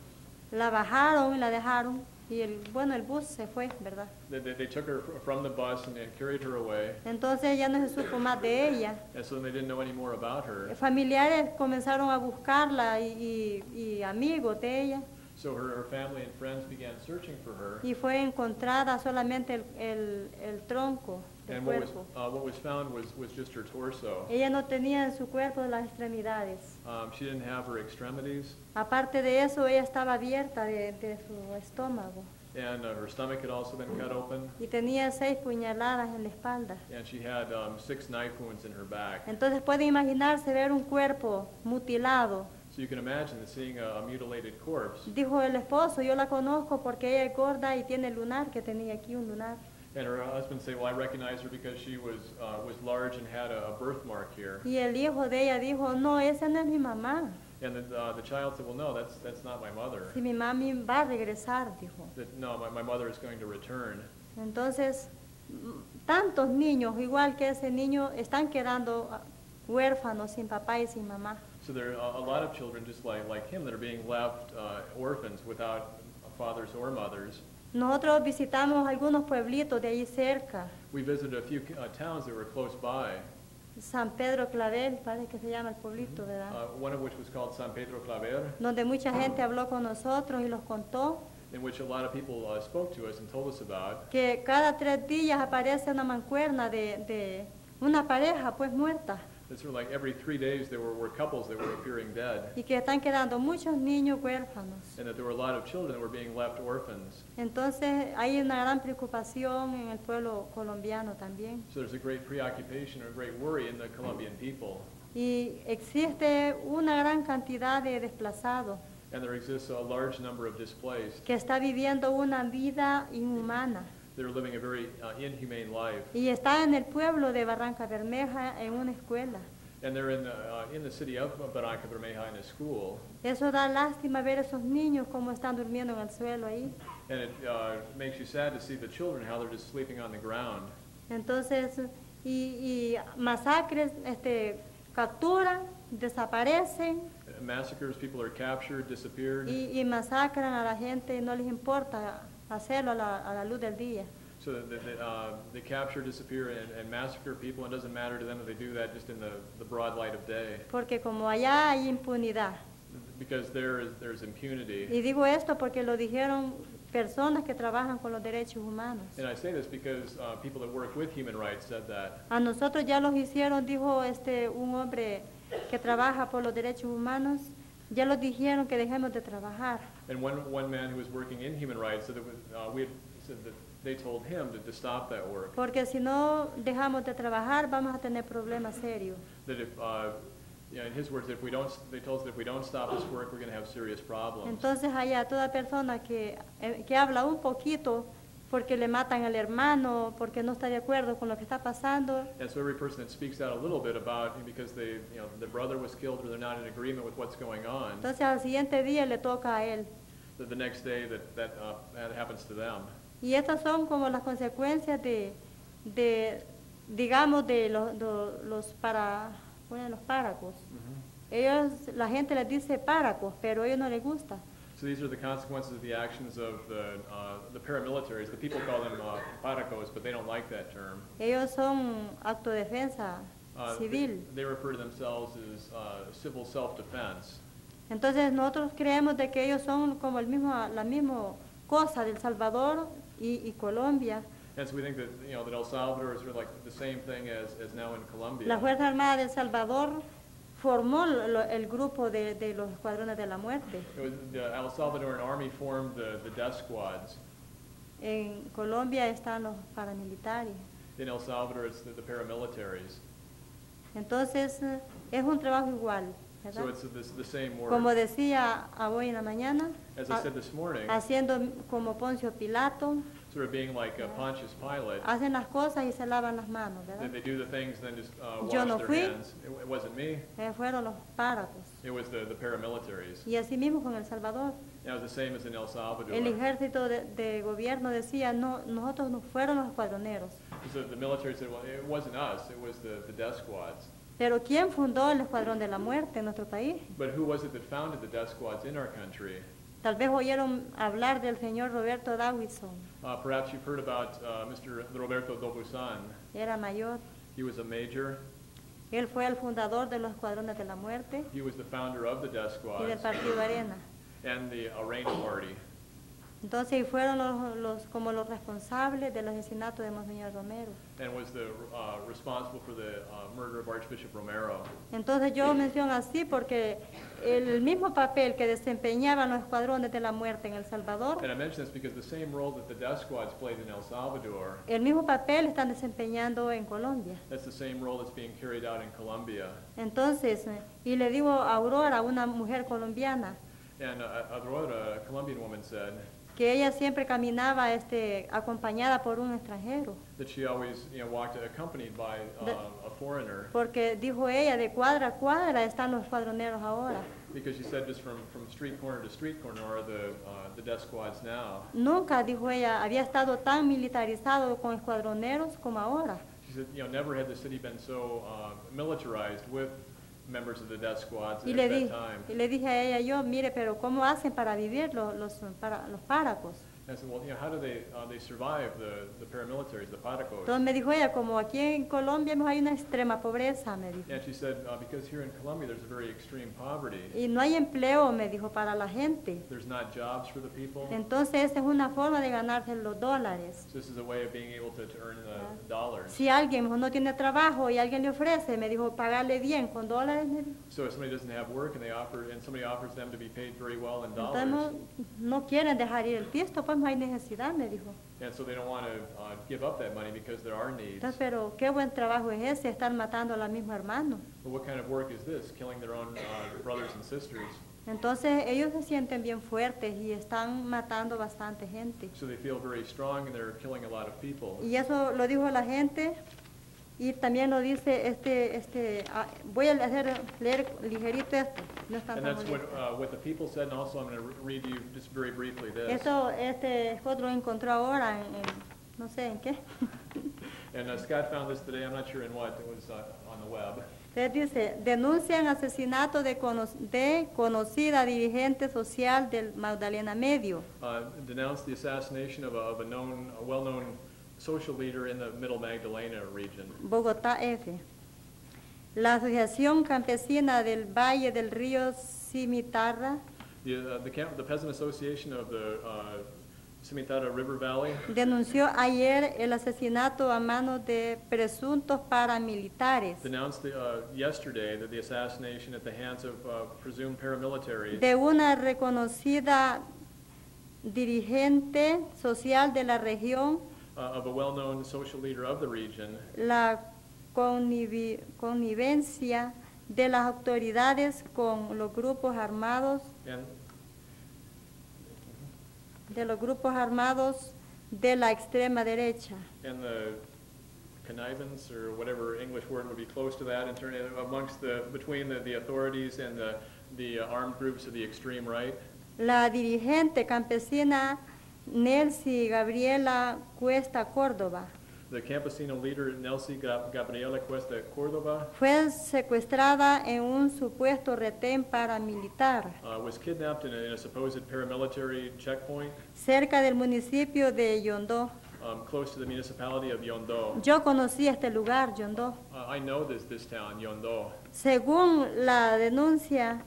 La bajaron y la dejaron y el bus se fue, ¿verdad? They took her from the bus and carried her away. Entonces ya no se supo más de ella. And so they didn't know any more about her. Familiares comenzaron a buscarla y amigos de ella. So her family and friends began searching for her. Y fue encontrada solamente el tronco del And cuerpo. what was found was just her torso. Ella no tenía en su cuerpo las extremidades. She didn't have her extremities, Aparte de eso, ella estaba abierta de su estómago and her stomach had also been cut open, y tenía 6 puñaladas en la espalda. and she had 6 knife wounds in her back. Entonces puede imaginarse ver un cuerpo mutilado. So you can imagine seeing a mutilated corpse. Dijo el esposo, yo la conozco porque ella es gorda y tiene lunar, que tenía aquí un lunar. And her husband said, well, I recognize her because she was large and had a birthmark here. Y el hijo de ella dijo, no, esa no es mi mamá. And the child said, well, no, that's not my mother. Si mi mami va a regresar, dijo. That, no, my mother is going to return. Entonces, tantos niños, igual que ese niño, están quedando huérfanos, sin papá y sin mamá. So there are a lot of children just like him that are being left orphans without fathers or mothers. Nosotros visitamos algunos pueblitos de ahí cerca, We visited a few towns that were close by, San Pedro Clavel, parece que se llama el pueblito, ¿verdad? one of which was called San Pedro Claver, Donde mucha gente habló con nosotros y los contó in which a lot of people spoke to us and told us about. que cada 3 días aparece una mancuerna de una pareja pues muerta It's sort of like every 3 days there were couples that were appearing dead, y que están quedando muchos niños huérfanos. and that there were a lot of children that were being left orphans. Entonces hay una gran preocupación en el pueblo colombiano también. So there's a great preoccupation or a great worry in the Colombian people. Y existe una gran cantidad de desplazados And there exists a large number of displaced. que está viviendo una vida inhumana. They're living a very inhumane life. Y está en el pueblo de Barranca Bermeja en una escuela. And they're in the city of Barranca Bermeja in a school. Eso da lástima ver esos niños cómo están durmiendo en el suelo ahí. And it makes you sad to see the children, how they're just sleeping on the ground. Entonces, y masacres, capturan, desaparecen Massacres, people are captured, disappeared. y masacran a la gente y no les importa hacerlo a la luz del día. So they capture, disappear, and massacre people. It doesn't matter to them if they do that just in the broad light of day. Porque como allá hay impunidad. Because there's impunity. Y digo esto porque lo dijeron personas que trabajan con los derechos humanos. And I say this because people that work with human rights said that. A nosotros ya los hicieron, dijo un hombre que trabaja por los derechos humanos, ya los dijeron que dejemos de trabajar. And one man who was working in human rights said that we had said that they told him to stop that work. Porque si no dejamos de trabajar, vamos a tener problemas serios. That if, in his words, they told us that if we don't stop this work, we're going to have serious problems. Entonces allá toda persona que habla un poquito porque le matan al hermano, porque no está de acuerdo con lo que está pasando, And so every person that speaks out a little bit about because the brother was killed or they're not in agreement with what's going on, entonces al siguiente día le toca a él. that the next day that happens to them. Y estas son como las consecuencias digamos, de los páracos. Ellos, la gente les dice páracos, pero a ellos no les gusta. So these are the consequences of the actions of the paramilitaries. The people call them paracos, but they don't like that term. Ellos son autodefensa civil. They refer to themselves as civil self-defense. Entonces nosotros creemos de que ellos son como la misma cosa del Salvador y Colombia. And so we think that that El Salvador is sort of like the same thing as now in Colombia. La Fuerza Armada del Salvador formó el grupo de los escuadrones de la muerte. It was the El Salvadoran army formed the death squads. En Colombia están los paramilitares. In El Salvador, it's the paramilitaries. Entonces es un trabajo igual, ¿verdad? So it's the same work. Como decía hoy en la mañana, As I said this morning, haciendo como Poncio Pilato, sort of being like Pontius Pilate, hacen las cosas y se lavan las manos, that ¿verdad? they do the things and then just Yo wash no their fui. hands. It wasn't me. Fueron los páracos. It was the paramilitaries. Y así mismo con El Salvador. It was the same as in El Salvador. El ejército de gobierno decía, no, nosotros no fueron los escuadroneros. So the military said, well, it wasn't us, it was the death squads. Pero ¿quién fundó el Escuadrón de la Muerte en nuestro país? But who was it that founded the death squads in our country? Tal vez oyeron hablar del señor Roberto Dawison. Perhaps you've heard about Mr. Roberto Dobusan. Era mayor. He was a major. Él fue el fundador de los Escuadrones de la Muerte He was the founder of the death y del squads Partido Arena. and the Arena Party. Entonces fueron como los responsables del asesinato de Monseñor Romero. And was the responsible for the murder of Archbishop Romero. Entonces yo menciono así porque el mismo papel que desempeñaban los escuadrones de la muerte en El Salvador, And I mention this because the same role that the death squads played in El Salvador, el mismo papel están desempeñando en Colombia. that's the same role that's being carried out in Colombia. Entonces, y le digo a Aurora, una mujer colombiana, And Aurora, a Colombian woman, said que ella siempre caminaba acompañada por un extranjero, that she always walked accompanied by a foreigner, porque dijo ella, de cuadra a cuadra están los escuadroneros ahora. because she said just from street corner to street corner are the death squads now. Nunca, dijo ella, había estado tan militarizado con escuadroneros como ahora. She said, never had the city been so militarized with members of the death squads Y at that time. le dije a ella, mire, pero ¿cómo hacen para vivir los páracos? And I said, well, how do they survive the paramilitaries, the paracos? Entonces me dijo ella, como aquí en Colombia no hay una extrema pobreza, me dijo. And she said, because here in Colombia there's a very extreme poverty. Y no hay empleo, me dijo, para la gente. There's not jobs for the people. Entonces esa es una forma de ganarse los dólares. So this is a way of being able to earn dollars. Si alguien no tiene trabajo y alguien le ofrece, me dijo, pagarle bien con dólares, me dijo. So if somebody doesn't have work and somebody offers them to be paid very well in Entonces dollars, no quieren dejar ir el tiesto, pues no hay necesidad, me dijo. and so they don't want to give up that money because there are needs. Entonces, pero qué buen trabajo es ese, estar matando a los mismos hermanos. But what kind of work is this? Killing their own brothers and sisters. Entonces ellos se sienten bien fuertes y están matando bastante gente. So they feel very strong and they're killing a lot of people. Y eso lo dijo la gente y también lo dice voy a leer ligerito esto, no es tan And that's molesto. what the people said, and also I'm going to read you just very briefly this. Esto Scott lo encontró ahora no sé en qué. And Scott found this today, I'm not sure in what, it was on the web. Entonces dice, denuncian asesinato de conocida dirigente social del Magdalena Medio. Denounced the assassination of a well-known social leader in the Middle Magdalena region. Bogotá F. La Asociación Campesina del Valle del Río Cimitarra The Peasant Association of the Cimitarra River Valley denunció ayer el asesinato a manos de presuntos paramilitares denounced yesterday that the assassination at the hands of presumed paramilitaries de una reconocida dirigente social de la región, of a well-known social leader of the region, la connivencia de las autoridades con los grupos armados and de la extrema derecha. the connivance, or whatever English word would be close to that, in turn, between the authorities and the armed groups of the extreme right. La dirigente campesina Nelcy Gabriela Cuesta Córdoba The campesino leader Nelcy Gabriela Cuesta Córdoba fue secuestrada en un supuesto retén paramilitar was kidnapped in a supposed paramilitary checkpoint cerca del municipio de Yondó. close to the municipality of Yondó. Yo conocí este lugar, Yondó. I know this town, Yondó. Según la denuncia,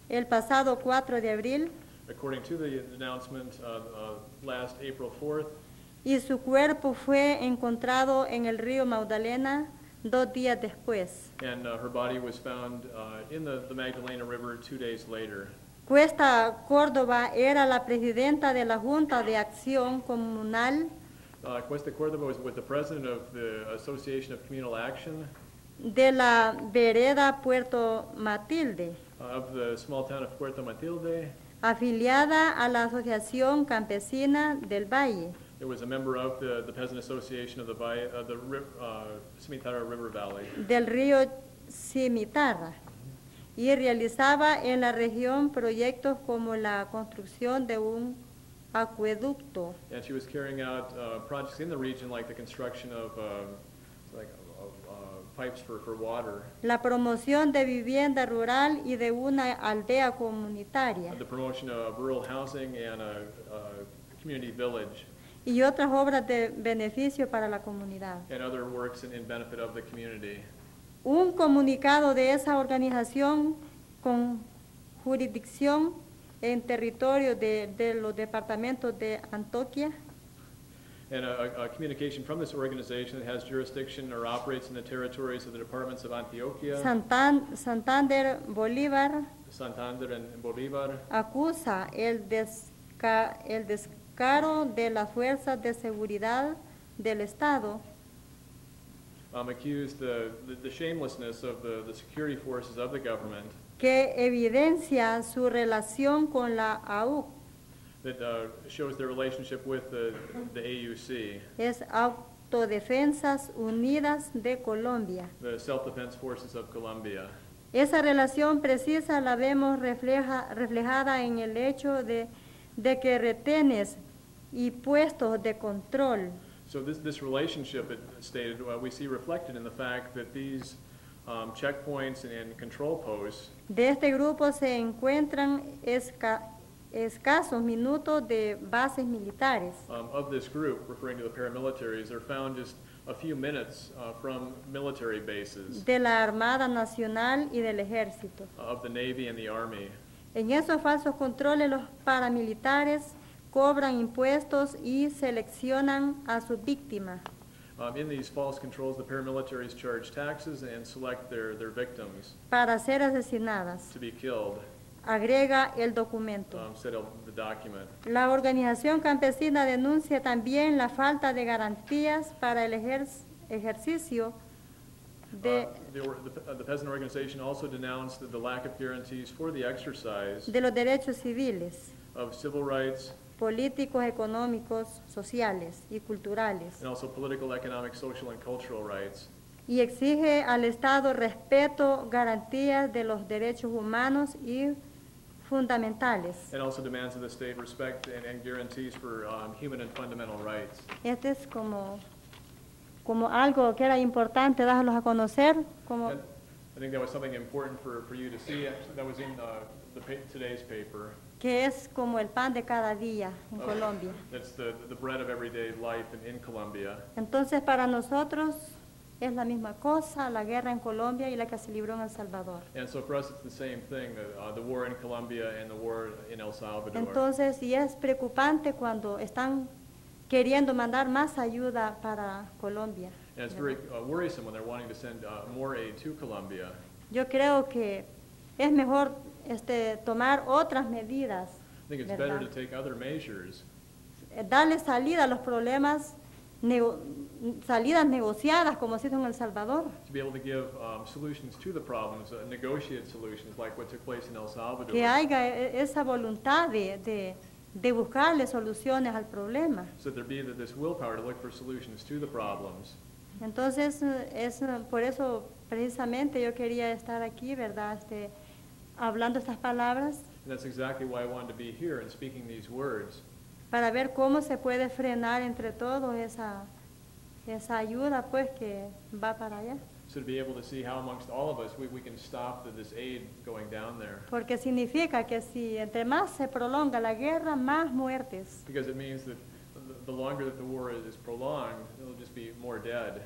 el pasado 4 de abril, According to the announcement last April 4th, y su cuerpo fue encontrado en el río Magdalena 2 días después. and her body was found in the Magdalena River 2 days later. Cuesta Córdoba era la presidenta de la Junta de Acción Comunal Cuesta Córdoba was with the president of the Association of Communal Action de la vereda Puerto Matilde, of the small town of Puerto Matilde. afiliada a la Asociación Campesina del Valle, It was a member of the Peasant Association of the Cimitarra River Valley. del río Cimitarra, y realizaba en la región proyectos como la construcción de un acueducto, And she was carrying out projects in the region like the construction of pipes for water, la promoción de vivienda rural y de una aldea comunitaria, the promotion of rural housing and a community village, y otras obras de beneficio para la comunidad. and other works in benefit of the community. Un comunicado de esa organización con jurisdicción en territorio de los departamentos de Antioquia, And a communication from this organization that has jurisdiction or operates in the territories of the departments of Antioquia, Santander, Bolívar, Santander, and Bolívar, acusa el descaro de las fuerzas de seguridad del Estado accused the shamelessness of the security forces of the government que evidencia su relación con la AUC, that shows their relationship with the AUC, es Autodefensas Unidas de Colombia. the Self-Defense Forces of Colombia. Esa relación precisa la vemos reflejada en el hecho de que retenes y puestos de control So this relationship, it stated, we see reflected in the fact that these checkpoints and control posts de este grupo se encuentran escasos minutos de bases militares. Of this group, referring to the paramilitaries, are found just a few minutes from military bases De la Armada Nacional y del Ejército. of the Navy and the Army. En esos falsos controles los paramilitares cobran impuestos y seleccionan a sus víctimas. In these false controls, the paramilitaries charge taxes and select their victims Para ser asesinadas, to be killed, agrega el documento. said the document. La organización campesina denuncia también la falta de garantías para el ejercicio de The peasant organization also denounced the lack of guarantees for the exercise los derechos civiles, of civil rights políticos, económicos, sociales y culturales, and also political, economic, social, and cultural rights. y exige al Estado respeto, garantías de los derechos humanos y fundamentales. And also demands of the state respect and guarantees for human and fundamental rights. Este es como algo que era importante darlos a conocer, como And I think that was something important for you to see. That was in today's paper. que es como el pan de cada día en Colombia. That's the bread of everyday life in Colombia. Entonces, para nosotros es la misma cosa, la guerra en Colombia y la que se libró en El Salvador. And so for us, it's the same thing, the war in Colombia and the war in El Salvador. Entonces, y es preocupante cuando están queriendo mandar más ayuda para Colombia. And it's very worrisome when they're wanting to send more aid to Colombia. Yo creo que es mejor tomar otras medidas, I think it's better ¿verdad? to take other measures, Darle salida a los problemas, salidas negociadas como se hizo en El Salvador. to be able to give solutions to the problems, negotiated solutions like what took place in El Salvador. Que haya esa voluntad de buscarle soluciones al problema. So there be this willpower to look for solutions to the problems. Entonces, por eso precisamente yo quería estar aquí, ¿verdad? Hablando estas palabras, And that's exactly why I wanted to be here and speaking these words, para ver cómo se puede frenar entre todos esa ayuda, pues, que va para allá. so to be able to see how amongst all of us we can stop this aid going down there. Porque significa que si entre más se prolonga la guerra, más muertes. Because it means that the longer that the war is prolonged, there'll just be more dead.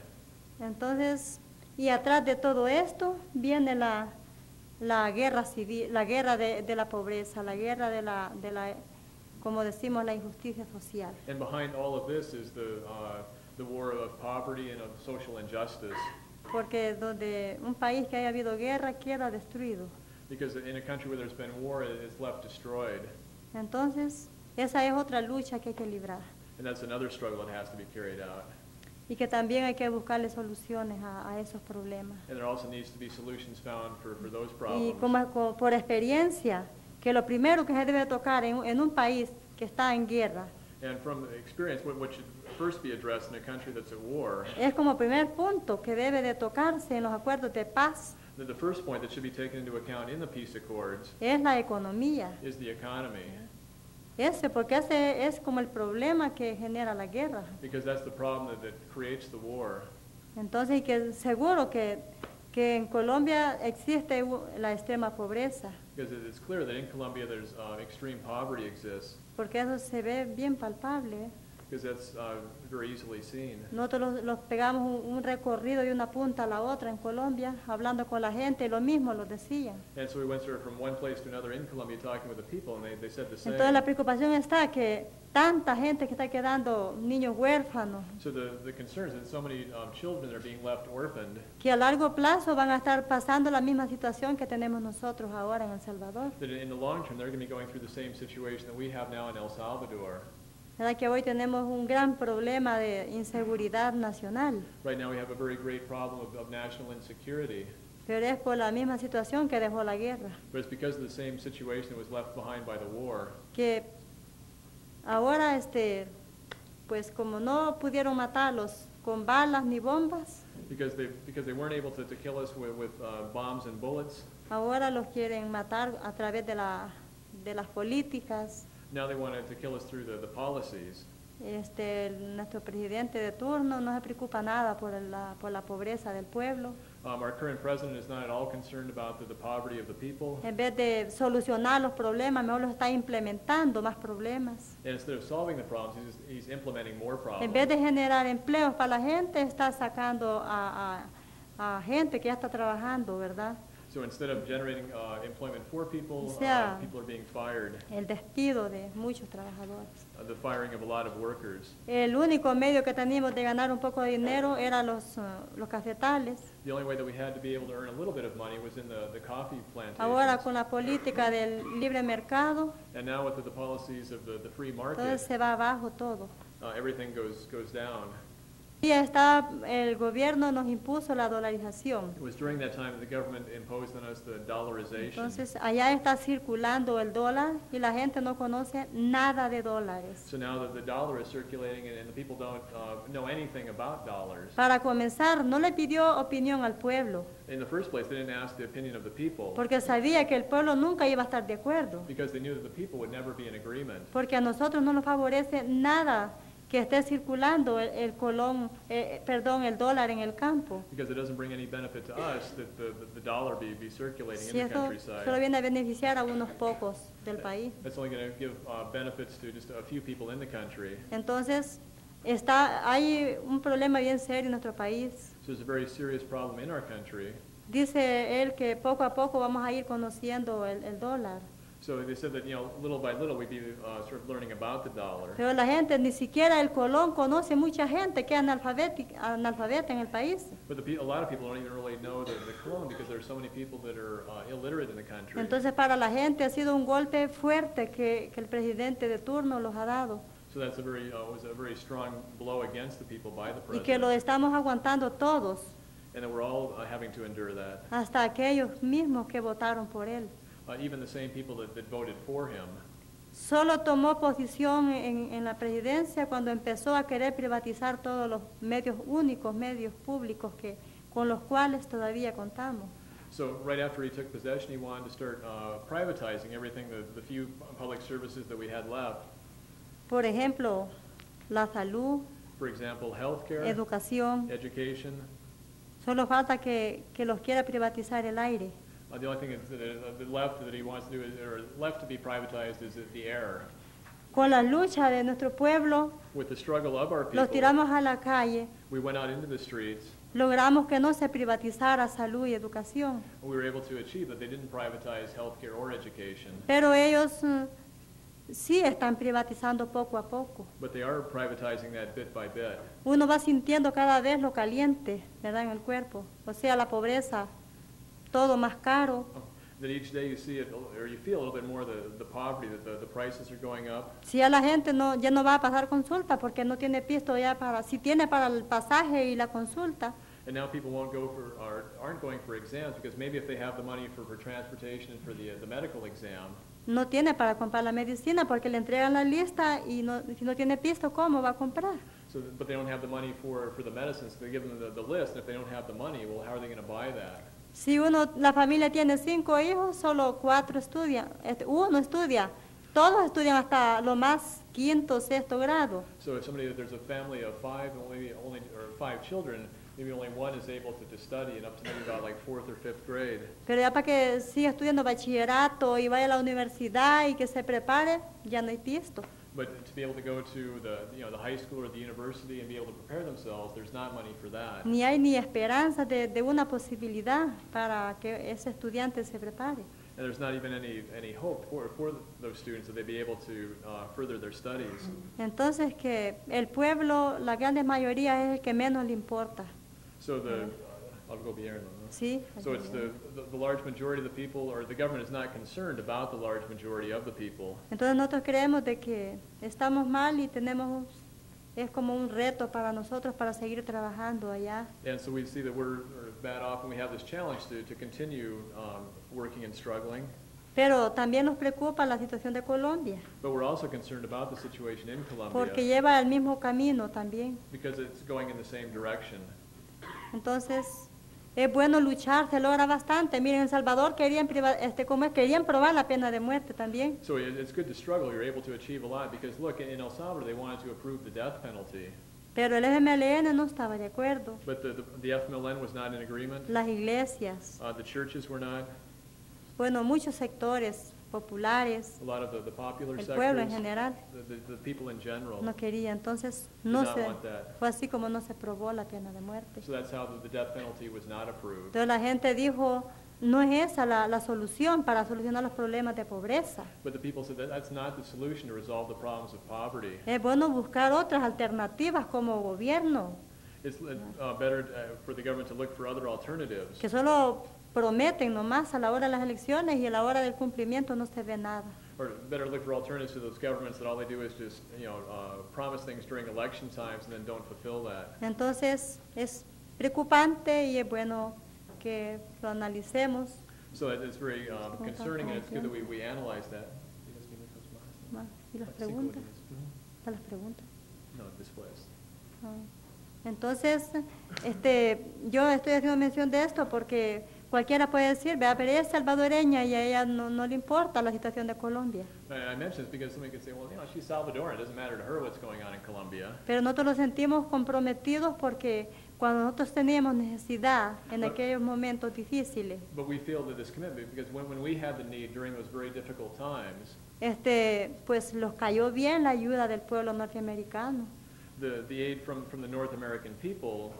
Entonces, y atrás de todo esto viene la guerra civil, la guerra de la pobreza, la guerra de la, como decimos, la injusticia social. And behind all of this is the war of poverty and of social injustice. Porque donde un país que haya habido guerra queda destruido. Because in a country where there's been war, it's left destroyed. Entonces, esa es otra lucha que hay que librar. And that's another struggle that has to be carried out. Y que también hay que buscarle soluciones a esos problemas. And there also needs to be solutions found for those Y problems. por experiencia, que lo primero que se debe tocar en un país que está en guerra, And from experience, what should first be addressed in a country that's at war, es como primer punto que debe de tocarse en los acuerdos de paz, the first point that should be taken into account in the peace accords es la economía. is the economy. Porque ese es como el problema que genera la guerra. Because that's the problem that creates the war. Entonces, y que seguro que en Colombia existe la extrema pobreza, Because it's clear that in Colombia there's extreme poverty exists. porque eso se ve bien palpable. Because that's very easily seen. Nosotros los pegamos un recorrido de una punta a la otra en Colombia, hablando con la gente, y lo mismo los decían. And so we went sort of from one place to another in Colombia talking with the people, and they said the same. Entonces la preocupación está que tanta gente que está quedando niños huérfanos, So the concern is that so many children are being left orphaned, que a largo plazo van a estar pasando la misma situación que tenemos nosotros ahora en El Salvador. that in the long term they're going to be going through the same situation that we have now in El Salvador. ¿Verdad que hoy tenemos un gran problema de inseguridad nacional? Right now we have a very great problem of national insecurity, Pero es por la misma situación que dejó la guerra, but it's because of the same situation that was left behind by the war. que ahora pues como no pudieron matarlos con balas ni bombas, Because they weren't able to kill us with bombs and bullets, ahora los quieren matar a través de las políticas. now they wanted to kill us through the policies. Nuestro presidente de turno no se preocupa nada por la pobreza del pueblo. Our current president is not at all concerned about the poverty of the people. En vez de solucionar los problemas, mejor los está implementando más problemas. And instead of solving the problems, he's implementing more En vez problems. de generar empleos para la gente, está sacando a gente que ya está trabajando, ¿verdad? So instead of generating employment for people, O sea, people are being fired. El despido de muchos trabajadores. The firing of a lot of workers. El único medio que teníamos de ganar un poco de dinero eran los cafetales. The only way that we had to be able to earn a little bit of money was in the coffee plantations. Ahora con la política del libre mercado, And now with the policies of the free market, entonces se va abajo todo. everything goes down. Y el gobierno nos impuso la dolarización. It was during that time that the government imposed on us the dollarization. Entonces allá está circulando el dólar y la gente no conoce nada de dólares. So now that the dollar is circulating and the people don't know anything about dollars. Para comenzar, no le pidió opinión al pueblo, In the first place, they didn't ask the opinion of the people porque sabía que el pueblo nunca iba a estar de acuerdo, because they knew that the people would never be in agreement. porque a nosotros no nos favorece nada que esté circulando el dólar en el campo. Because it doesn't bring any benefit to us that the dollar be circulating Si in the esto countryside. solo viene a beneficiar a unos pocos del país. That's only going to give benefits to just a few people in the country. Entonces, hay un problema bien serio en nuestro país. So there's a very serious problem in our country. Dice él que poco a poco vamos a ir conociendo el dólar. So they said that, little by little we'd be sort of learning about the dollar. Pero la gente, ni siquiera el Colón conoce mucha gente que es analfabeta en el país. But a lot of people don't even really know the Cologne because there are so many people that are illiterate in the country. Entonces, para la gente ha sido un golpe fuerte que el presidente de turno los ha dado. So that's was a very strong blow against the people by the Y que lo president. estamos aguantando todos, And that we're all having to endure that. hasta aquellos mismos que votaron por él. Even the same people that voted for him. Solo tomó posición en la presidencia cuando empezó a querer privatizar todos los medios públicos con los cuales todavía contamos. So right after he took possession, he wanted to start privatizing everything, the few public services that we had left. Por ejemplo, la salud, For example, healthcare, educación. education. Solo falta que los quiera privatizar el aire. The only thing the left that he wants to do or left to be privatized is the air. Con la lucha de nuestro pueblo, With the struggle of our los people, tiramos a la calle, we went out into the streets. logramos que no se privatizara salud y educación. We were able to achieve that they didn't privatize healthcare or education, Pero ellos sí están privatizando poco a poco. but they are privatizing that bit by bit. Uno va sintiendo cada vez lo caliente, ¿verdad?, en el cuerpo. O sea, la pobreza, todo más caro. That each day you see it, or you feel a little bit more the poverty, that the prices are going up. Si ya la gente ya no va a pasar consulta porque no tiene pisto ya si tiene para el pasaje y la consulta, And now people won't go aren't going for exams because maybe if they have the money for transportation and for the medical exam, no tiene para comprar la medicina porque le entregan la lista y si no tiene pisto, ¿cómo va a comprar? but they don't have the money for the medicines. So they give them the list, and if they don't have the money, well, how are they going to buy that? Si la familia tiene 5 hijos, solo 4 estudian, uno estudia, todos estudian hasta lo más quinto, sexto grado. So if there's a family of 5, or 5 children, maybe only one is able to study, and up to maybe about like 4th or 5th grade. Pero ya para que siga estudiando bachillerato y vaya a la universidad y que se prepare, ya no hay pisto. But to be able to go to the high school or the university and be able to prepare themselves, there's not money for that. Ni hay ni esperanza de una posibilidad para que ese estudiante se prepare. And there's not even any hope for those students that they'd be able to further their studies. Entonces que el pueblo, la gran mayoría es el que menos le importa. So al gobierno, ¿no? Sí. So it's the large majority of the people, or the government is not concerned about the large majority of the people. Entonces nosotros creemos de que estamos mal y es como un reto para nosotros para seguir trabajando allá. And so we see that we're bad off, and we have this challenge to continue working and struggling. Pero también nos preocupa la situación de Colombia, But we're also concerned about the situation in porque Colombia lleva el mismo camino también. because it's going in the same direction. Entonces, es bueno luchar, se logra bastante. Miren, en El Salvador querían probar la pena de muerte también. So it's good to struggle. You're able to achieve a lot because look, in El Salvador they wanted to approve the death penalty. Pero el FMLN no estaba de acuerdo. But the FMLN was not in agreement. Las iglesias, The churches were not. bueno, muchos sectores populares, A lot of the popular el pueblo en sectors, general, the people in general, no quería. Entonces, did no not se, want that. fue así como no se aprobó la pena de muerte. So that's how the death penalty was not approved. Entonces la gente dijo, no es esa la solución para solucionar los problemas de pobreza. But the people said that that's not the solution to resolve the problems of poverty. Es bueno buscar otras alternativas como gobierno, It's better for the government to look for other alternatives. que solo prometen nomás a la hora de las elecciones y a la hora del cumplimiento no se ve nada. Or better look for alternatives to those governments that all they do is just, promise things during election times and then don't fulfill that. Entonces es preocupante y es bueno que lo analicemos. So it's very concerning, and it's good that we analyze that. ¿Y las preguntas? ¿Para las preguntas? No, después. Ah. Entonces, yo estoy haciendo mención de esto porque cualquiera puede decir, vea, pero ella es salvadoreña y a ella no le importa la situación de Colombia. And I mention this because somebody could say, well, she's Salvadoran. It doesn't matter to her what's going on in Colombia. Pero nosotros nos sentimos comprometidos porque cuando nosotros teníamos necesidad en aquellos momentos difíciles, But we feel that this commitment, because when we had the need during those very difficult times, pues los cayó bien la ayuda del pueblo norteamericano. the aid from the North American people,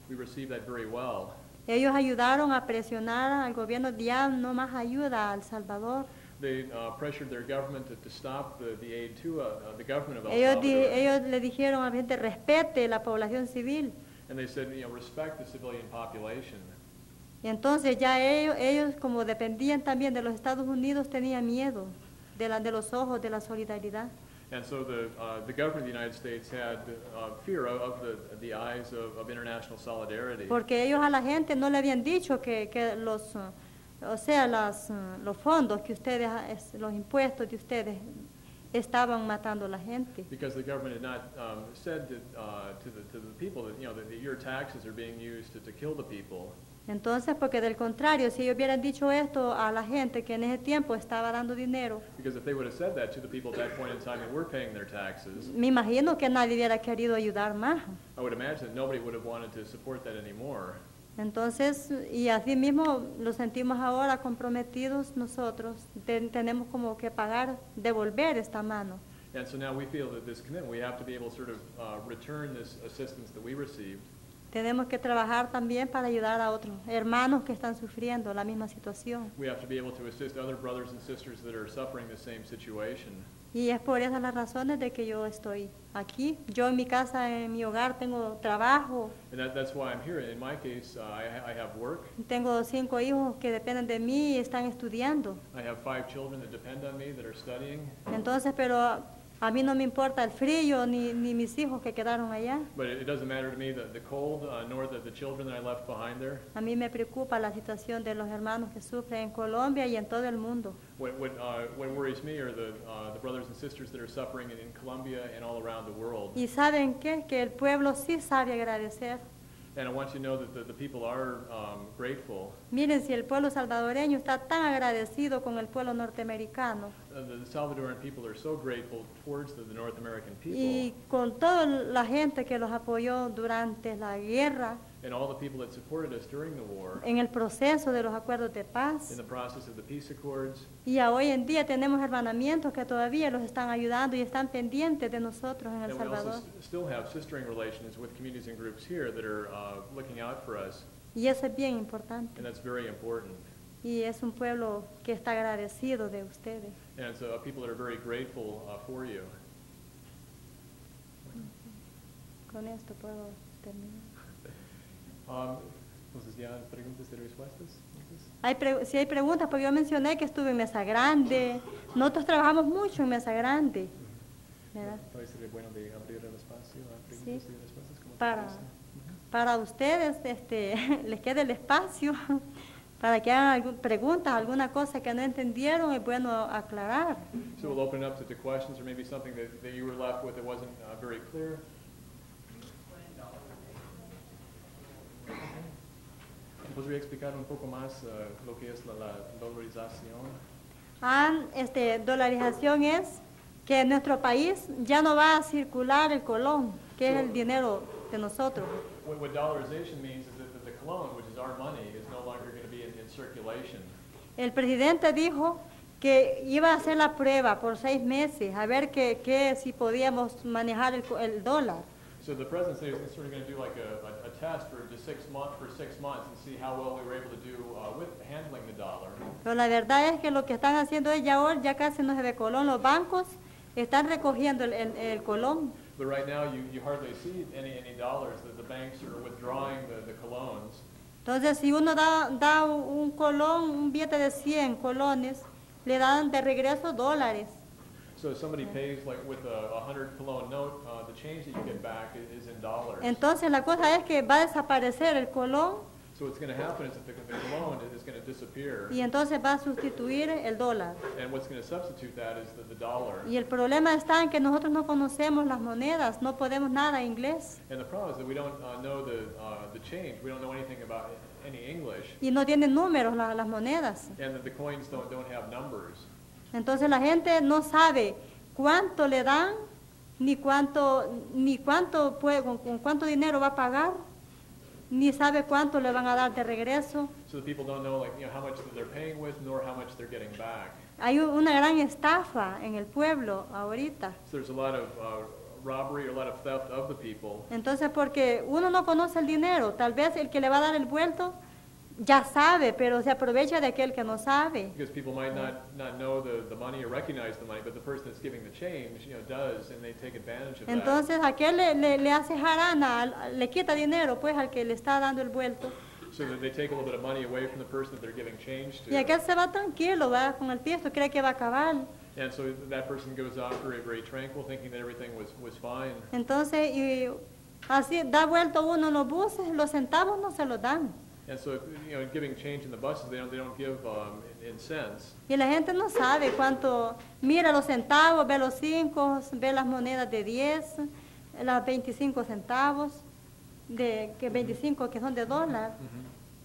we received that very well. Ellos ayudaron a presionar al gobierno de ya no más ayuda a El Salvador. They pressured their government to stop the aid to the government of El Ellos, Salvador. ellos le dijeron a la gente, respete la población civil. And they said, respect the civilian population. Y entonces ya ellos como dependían también de los Estados Unidos, tenían miedo de los ojos de la solidaridad. And so the government of the United States had fear of the eyes of international solidarity. Porque ellos a la gente no le habían dicho que los fondos que ustedes, los impuestos de ustedes estaban matando a la gente. Because the government had not said to the people that, that your taxes are being used to kill the people. Entonces, porque del contrario, si ellos hubieran dicho esto a la gente que en ese tiempo estaba dando dinero, Because if they would have said that to the people at that point in time that were paying their taxes, me imagino que nadie hubiera querido ayudar más. I would imagine that nobody would have wanted to support that anymore. Entonces, y así mismo lo sentimos ahora comprometidos nosotros, tenemos como que pagar, devolver esta mano. And so now we feel that this commitment, we have to be able to sort of return this assistance that we received. Tenemos que trabajar también para ayudar a otros hermanos que están sufriendo la misma situación. We have to be able to assist other brothers and sisters that are suffering the same situation. Y es por esas las razones de que yo estoy aquí. Yo en mi casa, en mi hogar, tengo trabajo. And that's why I'm here. In my case, I have work. Tengo 5 hijos que dependen de mí y están estudiando. I have 5 children that depend on me that are studying. Entonces, pero a mí no me importa el frío ni mis hijos que quedaron allá. But it doesn't matter to me the cold, nor the children that I left behind there. A mí me preocupa la situación de los hermanos que sufren en Colombia y en todo el mundo. What worries me are the brothers and sisters that are suffering in Colombia and all around the world. Y ¿saben qué? Que el pueblo sí sabe agradecer. And I want you to know that the people are grateful. Miren, si el pueblo salvadoreño está tan agradecido con el pueblo norteamericano The Salvadoran people are so grateful towards the North American people. y con toda la gente que los apoyó durante la guerra, And all the people that supported us during the war, en el proceso de los acuerdos de paz. in the process of the peace accords. Y hoy en día tenemos hermanamientos que todavía los están ayudando y están pendientes de nosotros en El And we also Salvador. still have sistering relations with communities and groups here that are looking out for us, Y eso es bien importante. and that's very important. Y es un pueblo que está agradecido de ustedes. And it's people that are very grateful for you. Con esto puedo terminar. Entonces, ¿ya preguntas y respuestas? Si hay preguntas, porque yo mencioné que estuve en Mesa Grande. Nosotros trabajamos mucho en Mesa Grande. ¿Verdad? Entonces, sería bueno de abrir el espacio a preguntas Sí. y respuestas. ¿Cómo te Para, parece? para ustedes les quede el espacio para que hagan preguntas, alguna cosa que no entendieron, es bueno aclarar. So we'll open it up to questions, or maybe something that you were left with that wasn't very clear. ¿Podría explicar un poco más lo que es la dolarización? Dolarización es que en nuestro país ya no va a circular el colón. que es el dinero de nosotros. What dollarization means is that the cologne, which is our money, is no longer going to be in circulation. El presidente dijo que iba a hacer la prueba por 6 meses, a ver si podíamos manejar el dólar. So the president said he was sort of going to do like a test for just 6 months and see how well we were able to do with handling the dollar. Pero la verdad es que lo que están haciendo es ya ahora, ya casi no se ve colón. Los bancos están recogiendo el colón. But right now you hardly see any dollars. The banks are withdrawing the colognes. Entonces, si uno da un colón, un billete de 100 colones, le dan de regreso dólares. So if somebody pays like with a 100 cologne note, the change that you get back is in dollars. Entonces, la cosa es que va a desaparecer el colón So what's going to happen is that the cologne is going to disappear. y entonces va a sustituir el dólar. And what's going to substitute that is the dollar. Y el problema está en que nosotros no conocemos las monedas, no podemos nada inglés And the problem is that we don't know the change. We don't know anything about any English. y no tienen números las monedas. And that the coins don't have numbers. Entonces la gente no sabe cuánto le dan, ni cuánto puede, con cuánto dinero va a pagar, ni sabe cuánto le van a dar de regreso. So the people don't know how much that they're paying with, nor how much they're getting back. Hay una gran estafa en el pueblo ahorita. So there's a lot of robbery, or a lot of theft of the people. Entonces porque uno no conoce el dinero, tal vez el que le va a dar el vuelto ya sabe, pero se aprovecha de aquel que no sabe. Because people might not know the money or recognize the money, but the person that's giving the change, does, and they take advantage of that. Entonces aquel le hace jarana, le quita dinero pues al que le está dando el vuelto. So that they take a little bit of money away from the person that they're giving change Y to. aquel se va tranquilo, va con el tiesto, cree que va a acabar. And so that person goes off very tranquil, thinking that everything was fine. Entonces, y así da vuelto uno en los buses, los centavos no se los dan. And so, giving change in the buses, they don't give in cents. Y la gente no sabe cuánto, mira los centavos, ve los 5, ve las monedas de 10, las 25 centavos, que 25 que son de dólar,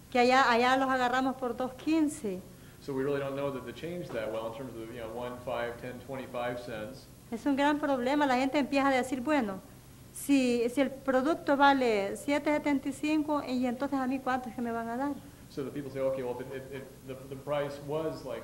que allá los agarramos por 2.15. So we really don't know the change that well in terms of 1, 5, 10, 25 cents. Es un gran problema, la gente empieza a decir, bueno, si el producto vale 7.75, y entonces a mí cuánto es que me van a dar. So the people say, okay, well, the price was like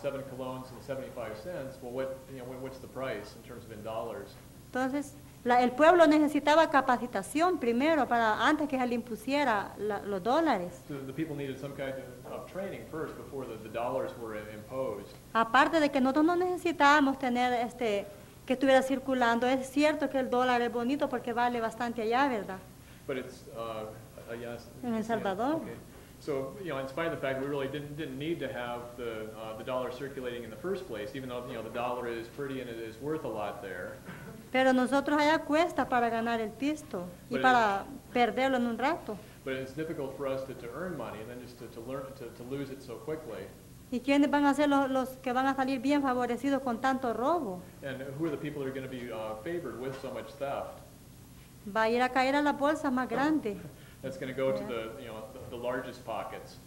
7 colognes and 75 cents. Well, what's the price in terms of in dollars? Entonces, el pueblo necesitaba capacitación primero antes que se le impusiera los dólares. So the people needed some kind of training first before the dollars were imposed. Aparte de que nosotros no necesitábamos tener que estuviera circulando, es cierto que el dólar es bonito porque vale bastante allá, ¿verdad? But it's yes, En El Salvador. Okay. So in spite of the fact we really didn't need to have the dollar circulating in the first place, even though the dollar is pretty and it is worth a lot there. Pero nosotros allá cuesta para ganar el pisto y But para perderlo en un rato. But it's difficult for us to earn money and then just to lose it so quickly. ¿Y quiénes van a ser los que van a salir bien favorecidos con tanto robo? And who are the people that are going to be favored with so much theft? Va a ir a caer a las bolsas más grandes. That's going to go to the largest pockets.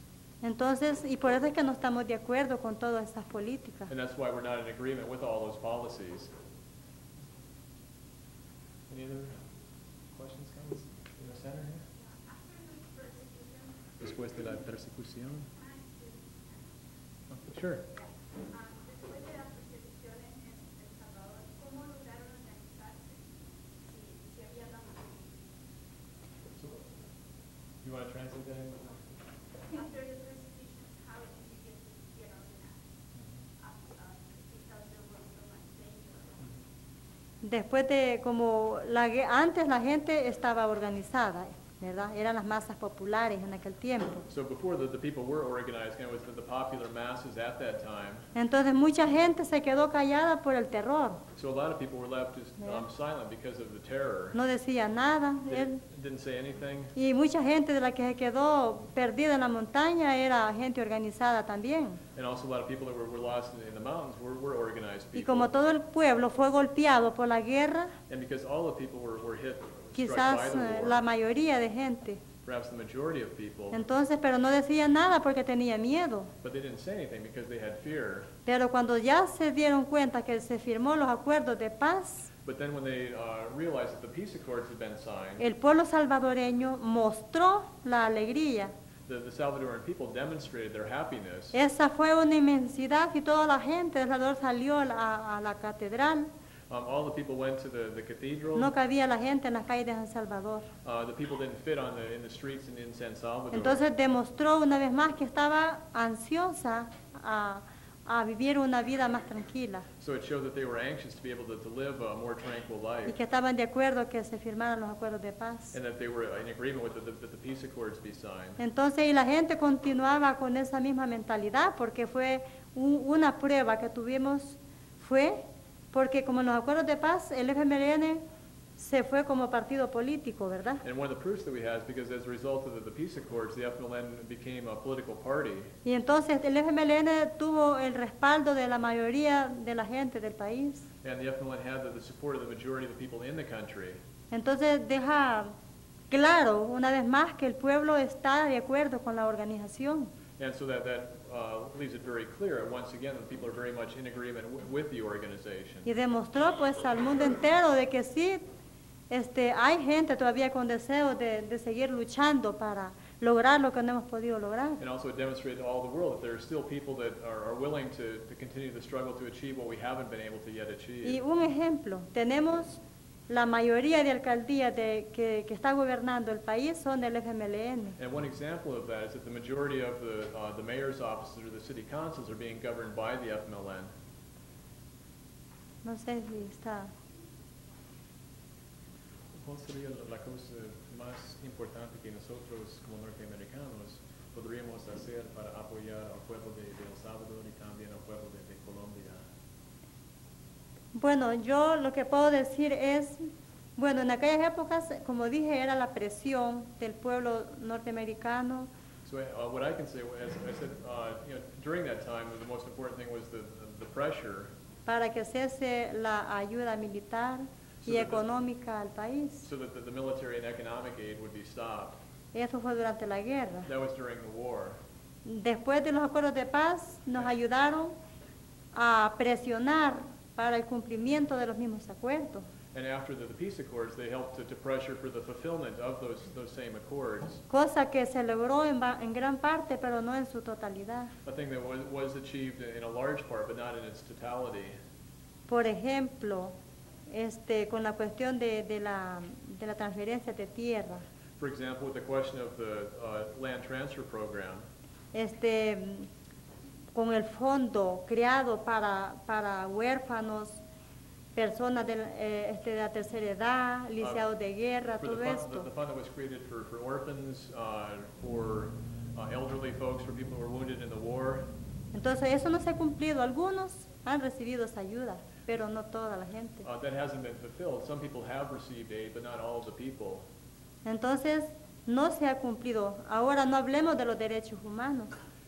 Entonces, y por eso es que no estamos de acuerdo con todas estas políticas. And that's why we're not in agreement with all those policies. Any other questions, comments? In the center here? Después de la persecución. Oh, sure. Después de las persecuciones en El Salvador, ¿cómo lograron organizarse? Si había la So, you want to translate that? After the persecution, how did you get organized? Because there was so much danger. Después de antes la gente estaba organizada, ¿verdad? Eran las masas populares en aquel tiempo. So before the people were organized, it was the popular masses at that time. Entonces mucha gente se quedó callada por el terror. So a lot of people were left just silent because of the terror. No decía nada. Didn't say anything. Y mucha gente de la que se quedó perdida en la montaña era gente organizada también. And also a lot of people that were lost in the mountains were organized people. Y como todo el pueblo fue golpeado por la guerra, And because all the people were hit, struck by quizás the war, la mayoría de gente. perhaps the majority of people, Entonces, pero no decían nada porque tenía miedo. but they didn't say anything because they had fear. Pero cuando ya se dieron cuenta que se firmó los acuerdos de paz, But then when they realized that the peace accords had been signed, el pueblo salvadoreño mostró la alegría. the Salvadoran people demonstrated their happiness. Esa fue una inmensidad y toda la gente de El Salvador salió a la catedral. All the people went to the cathedral. No cabía la gente en las calles de San Salvador. The people didn't fit in the streets in San Salvador. Entonces demostró una vez más que estaba ansiosa a vivir una vida más tranquila So it showed that they were anxious to be able to live a more tranquil y life, que estaban de acuerdo que se firmaran los acuerdos de paz. and that they were in agreement with that the peace accords be signed. Entonces, y la gente continuaba con esa misma mentalidad porque fue una prueba que tuvimos, fue porque como en los acuerdos de paz, el FMLN se fue como partido político, ¿verdad? And one of the proofs that we have is because as a result of the peace accords, the FMLN became a political party, Y entonces el FMLN tuvo el respaldo de la mayoría de la gente del país. and the FMLN had the support of the majority of the people in the country. Entonces deja claro una vez más que el pueblo está de acuerdo con la organización. And so that leaves it very clear, once again, that people are very much in agreement with the organization. Y demostró pues al mundo entero de que sí, hay gente todavía con deseo de seguir luchando para lograr lo que no hemos podido lograr. And also it demonstrated to all the world that there are still people that are willing to continue the struggle to achieve what we haven't been able to yet achieve. Y un ejemplo, tenemos la mayoría de alcaldías que está gobernando el país son del FMLN. And one example of that is that the majority of the mayor's offices or the city councils are being governed by the FMLN. No sé si está. ¿Cuál sería la cosa más importante que nosotros como norteamericanos podríamos hacer para apoyar al pueblo de El Salvador y también al pueblo de Colombia? Bueno, yo lo que puedo decir es, bueno, en aquellas épocas, como dije, era la presión del pueblo norteamericano. So what I can say, as I said, during that time, the most important thing was the pressure Para que cese la ayuda militar y económica al país. so that the military and economic aid would be stopped. Eso fue durante la guerra. That was during the war. Después de los acuerdos de paz, nos ayudaron a presionar para el cumplimiento de los mismos acuerdos. And after the peace accords, they helped to pressure for the fulfillment of those same accords. Cosa que se logró en gran parte, pero no en su totalidad. A thing that was achieved in a large part, but not in its totality. Por ejemplo, con la cuestión de la transferencia de tierra. For example, with the question of the land transfer program, Con el fondo creado para huérfanos, personas de la tercera edad, lisiados de guerra, for todo the esto. fund that was created for orphans, for elderly folks, for people who were wounded in the war. Entonces eso no se ha cumplido. Algunos han recibido esa ayuda, pero no toda la gente. That hasn't been fulfilled. Some people have received aid, but not all of the people. Entonces no se ha cumplido. Ahora no hablemos de los derechos humanos.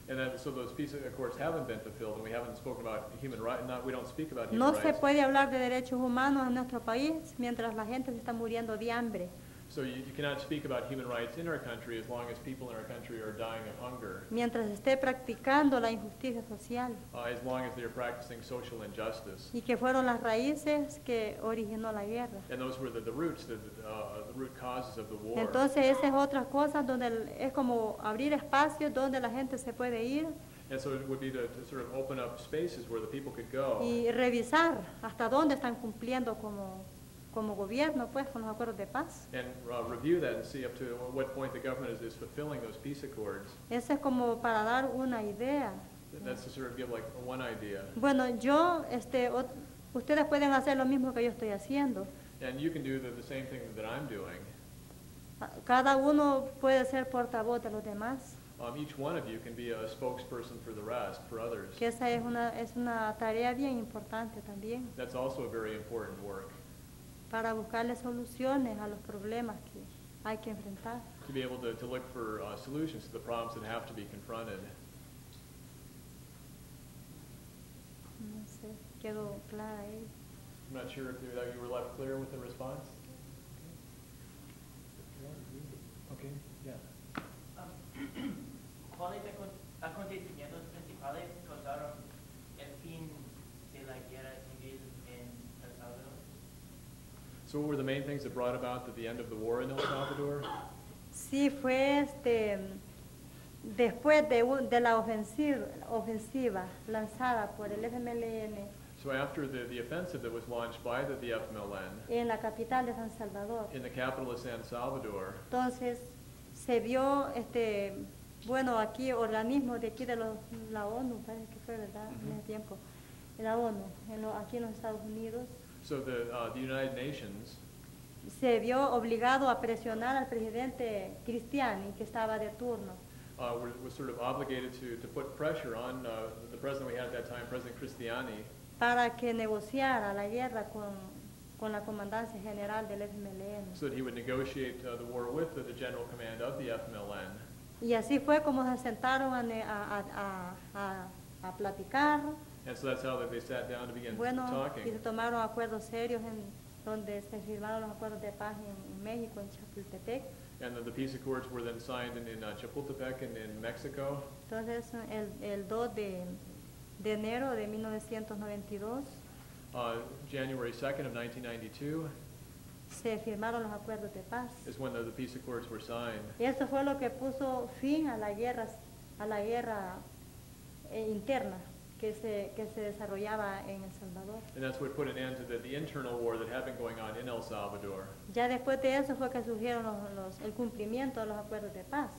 And then, so those peace accords haven't been fulfilled, and we haven't spoken about human rights. We don't speak about human No se rights. puede hablar de derechos humanos en nuestro país mientras la gente se está muriendo de hambre. So you cannot speak about human rights in our country as long as people in our country are dying of hunger, Mientras se esté practicando la injusticia social as long as they are practicing social injustice. y que fueron las raíces que originó la guerra. And those were the roots, the root causes of the war. Entonces esa es otra cosa donde es como abrir espacios donde la gente se puede ir And so it would be to sort of open up spaces where the people could go y revisar hasta dónde están cumpliendo como gobierno, pues, con los acuerdos de paz. and review that and see up to what point the government is fulfilling those peace accords. Eso es como para dar una idea. That's to sort of give like one idea. Bueno, ustedes pueden hacer lo mismo que yo estoy haciendo. And you can do the same thing that I'm doing. Cada uno puede ser portavoz de los demás, Each one of you can be a spokesperson for the rest, for others. que esa es una tarea bien importante también, That's also a very important work, para buscarle soluciones a los problemas que hay que enfrentar. to be able to look for solutions to the problems that have to be confronted. No sé, quedó clara ahí. I'm not sure if you were left clear with the response. Okay, yeah. ¿Cuáles acontecimientos principales causaron el fin de la guerra civil en El Salvador? So what were the main things that brought about the end of the war in El Salvador? Sí, fue después de la ofensiva lanzada por el FMLN So after the offensive that was launched by the FMLN en la capital de San Salvador. in the capital of San Salvador, Entonces se vio, bueno, aquí organismos de aquí de la ONU, parece que fue verdad en ese tiempo, la ONU, aquí en los Estados Unidos, so the United Nations se vio obligado a presionar al presidente Cristiani, que estaba de turno, was sort of obligated to put pressure on the president we had at that time, President Cristiani, para que negociara la guerra con la comandancia general del FMLN. so that he would negotiate the war with the general command of the FMLN. Y así fue como se sentaron a platicar, And so that's how they sat down to begin bueno, y talking. se tomaron acuerdos serios donde se firmaron los acuerdos de paz en México, en Chapultepec. And the peace accords were then signed in Chapultepec and in Mexico. Entonces, el 2 de enero de 1992 January 2nd of 1992 se firmaron los acuerdos de paz. is when the peace accords were signed. Y eso fue lo que puso fin a la guerra interna que se desarrollaba en El Salvador. And that's what put an end to the internal war that had been going on in El Salvador. Ya después de eso fue que surgieron el cumplimiento de los acuerdos de paz,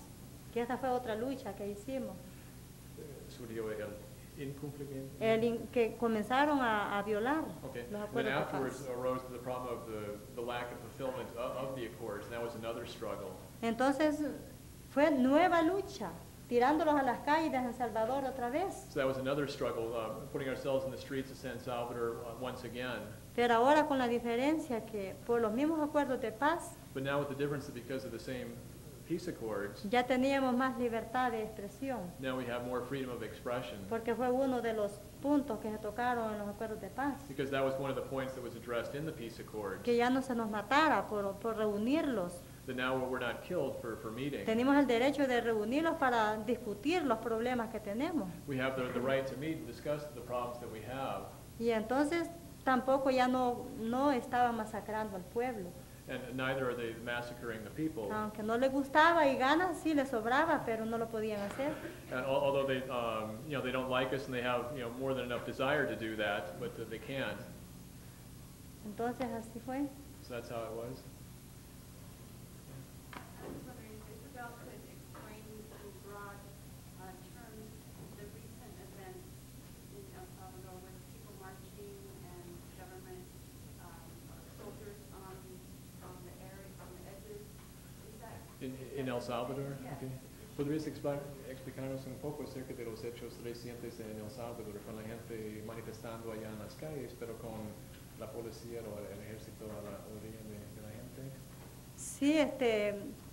que esta fue otra lucha que hicimos, Surgió el incumplimiento. que comenzaron a violar Okay. los And then acuerdos de afterwards paz. arose the problem of the lack of fulfillment of the accords, and that was another struggle. Entonces fue nueva lucha, tirándolos a las calles de San Salvador otra vez. So that was another struggle, putting ourselves in the streets of San Salvador once again. Pero ahora con la diferencia que por los mismos acuerdos de paz But now with the difference that because of the same peace accords, ya teníamos más libertad de expresión, now we have more freedom of expression. porque fue uno de los puntos que se tocaron en los acuerdos de paz, Because that was one of the points that was addressed in the peace accords. que ya no se nos matara por reunirlos. That now we're not killed for meeting. Tenemos el derecho de reunirlos para discutir los problemas que tenemos. We have the right to meet and discuss the problems that we have. Y entonces tampoco ya no estaban masacrando al pueblo. And neither are they massacring the people. Aunque no les gustaba y ganas, sí les sobraba, pero no lo podían hacer. And although they, they don't like us and they have, more than enough desire to do that, but they can't. Entonces así fue. So that's how it was. I was wondering if Isabel could explain in broad terms the recent events in El Salvador with people marching and government soldiers on the area, on the edges. Is that? In El Salvador? Yes. Okay. ¿Podrías explicarnos un poco acerca de los hechos recientes en El Salvador, con la gente manifestando allá en las calles, pero con la policía o el ejército a la orilla de la gente? Sí,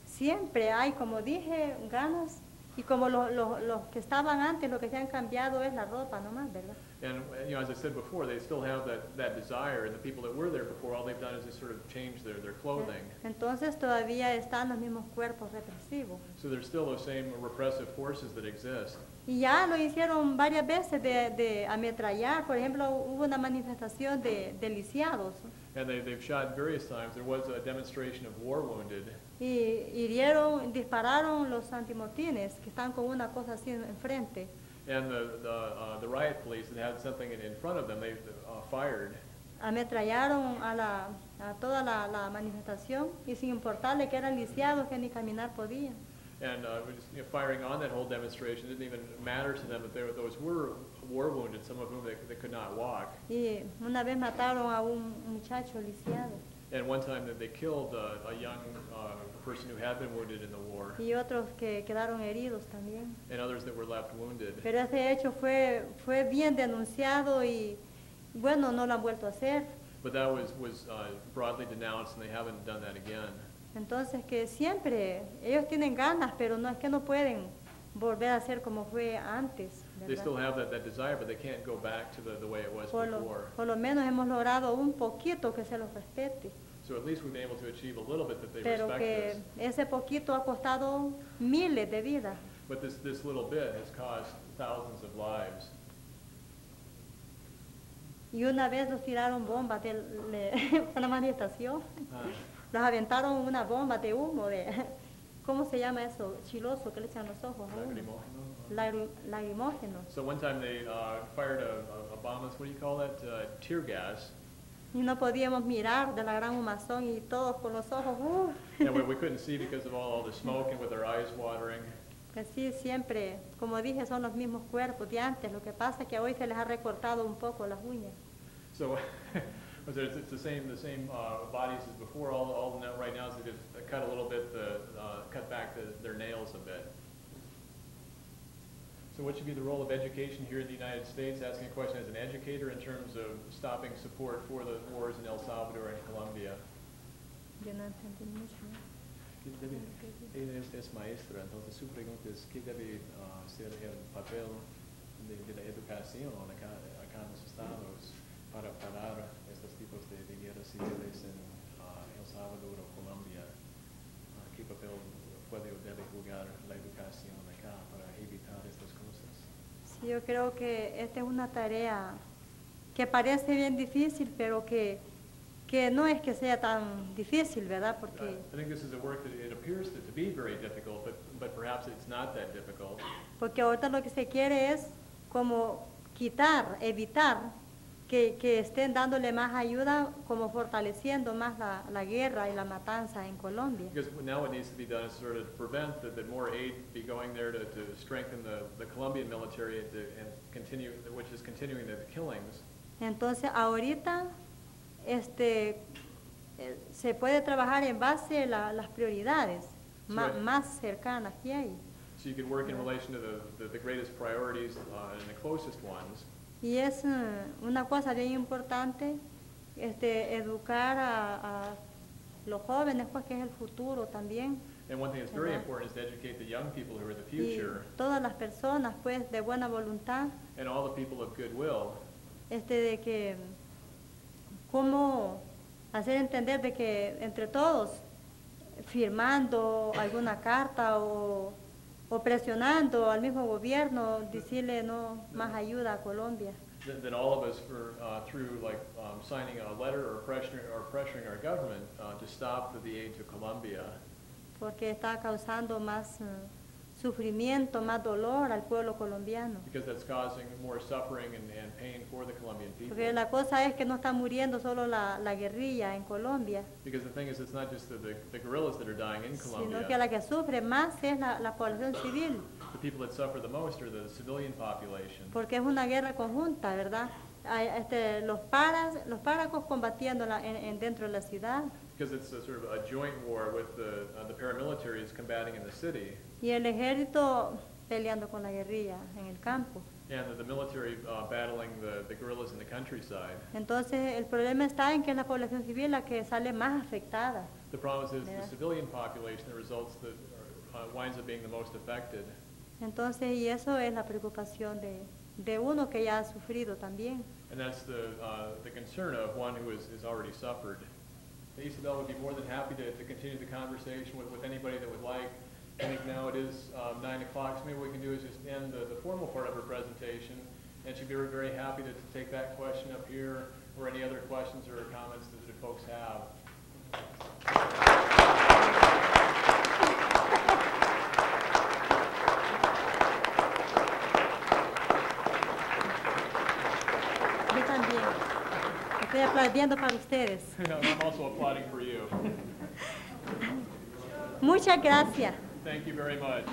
siempre hay, como dije, ganas. Y como los que estaban antes, lo que se han cambiado es la ropa nomás, ¿verdad? And as I said before, they still have that desire, and the people that were there before, all they've done is just sort of change their clothing. Entonces todavía están los mismos cuerpos represivos. So there's still those same repressive forces that exist. Y ya lo hicieron varias veces de ametrallar. Por ejemplo, hubo una manifestación de lisiados. And they've shot various times. There was a demonstration of war wounded. Y dispararon los antimotines que están con una cosa así enfrente. And the riot police that had something in front of them, they fired. Ametrallaron a toda la manifestación y sin importarle que eran lisiados, que ni caminar podían. And firing on that whole demonstration didn't even matter to them that those were war wounded, some of whom they could not walk. Y una vez mataron a un muchacho lisiado And one time that they killed a young person who had been wounded in the war, y otros que quedaron heridos también. and others that were left wounded. Pero ese hecho fue bien denunciado y bueno, no lo han vuelto a hacer. But that was broadly denounced, and they haven't done that again. Entonces que siempre ellos tienen ganas, pero no es que no pueden volver a ser como fue antes, They still ¿verdad? have that desire, but they can't go back to the way it was before. Por lo menos hemos logrado un poquito que se los respete, So at least we've been able to achieve a little bit that they pero respect que us. ese poquito ha costado miles de vidas. But this little bit has caused thousands of lives. Y una vez nos tiraron bombas de una manifestación. Ah, Nos aventaron una bomba de humo, ¿cómo se llama eso? Chiloso, que le echan los ojos. lacrimógeno. Lagrimógenos. So one time they fired a bomb, what do you call that? Tear gas. Y no podíamos mirar de la gran humazón y todos con los ojos, And we couldn't see because of all the smoke and with our eyes watering. Pues sí, siempre, como dije, son los mismos cuerpos de antes. Lo que pasa es que hoy se les ha recortado un poco las uñas. So it's the same bodies as before. All right now is they just cut a little bit, cut back their nails a bit. So what should be the role of education here in the United States? Asking a question as an educator in terms of stopping support for the wars in El Salvador and Colombia. Yo no entendí mucho. Ella es maestra, entonces su pregunta es ¿qué debe ser el papel de la educación acá en los estados para parar estos tipos de guerras civiles en El Salvador o Colombia? ¿Qué papel puede o debe jugar la educación acá para evitar estas cosas? Sí, yo creo que esta es una tarea que parece bien difícil, pero que no es que sea tan difícil, ¿verdad? Porque I think this is a work that it appears to be very difficult, but perhaps it's not that difficult. ahorita lo que se quiere es como evitar que estén dándole más ayuda, como fortaleciendo más la guerra y la matanza en Colombia. Because now what needs to be done is sort of prevent that more aid be going there to strengthen the Colombian military and continue, which is continuing the killings. Entonces, ahorita se puede trabajar en base a las prioridades más cercanas que hay. So you can work in relation to the greatest priorities and the closest ones. Y es una cosa bien importante educar a los jóvenes, pues que es el futuro también. And one thing that's very important is to educate the young people who are the Y future todas las personas, pues, de buena voluntad, and all the people of goodwill. de que cómo hacer entender de que entre todos, firmando alguna carta o presionando al mismo gobierno, decirle no más ayuda a Colombia. That all of us, through signing a letter or pressuring our government to stop the aid to Colombia, Porque está causando más sufrimiento, más dolor al pueblo colombiano. because that's causing more suffering and pain for the Colombian people. Porque la cosa es que no está muriendo solo la guerrilla en Colombia, Because the thing is, it's not just the guerrillas that are dying in sino que Colombia. la que sufre más es la población civil, The people that suffer the most are the civilian population. porque es una guerra conjunta, ¿verdad? Hay, los páracos combatiendo dentro de la ciudad Because it's a sort of a joint war with the paramilitaries combating in the city y el ejército peleando con la guerrilla en el campo. and the military battling the guerrillas in the countryside. Entonces el problema está en que es la población civil la que sale más afectada. The problem is Yeah. the civilian population that results that winds up being the most affected. Entonces, y eso es la preocupación de uno que ya ha sufrido también. And that's the concern of one who has already suffered. Isabel would be more than happy to continue the conversation with anybody that would like. I think now it is 9 o'clock, so maybe what we can do is just end the formal part of her presentation, and she'd be very happy to take that question up here, or any other questions or comments that folks have. Yo también. Estoy aplaudiendo para ustedes. I'm also applauding for you. Muchas gracias. Thank you very much.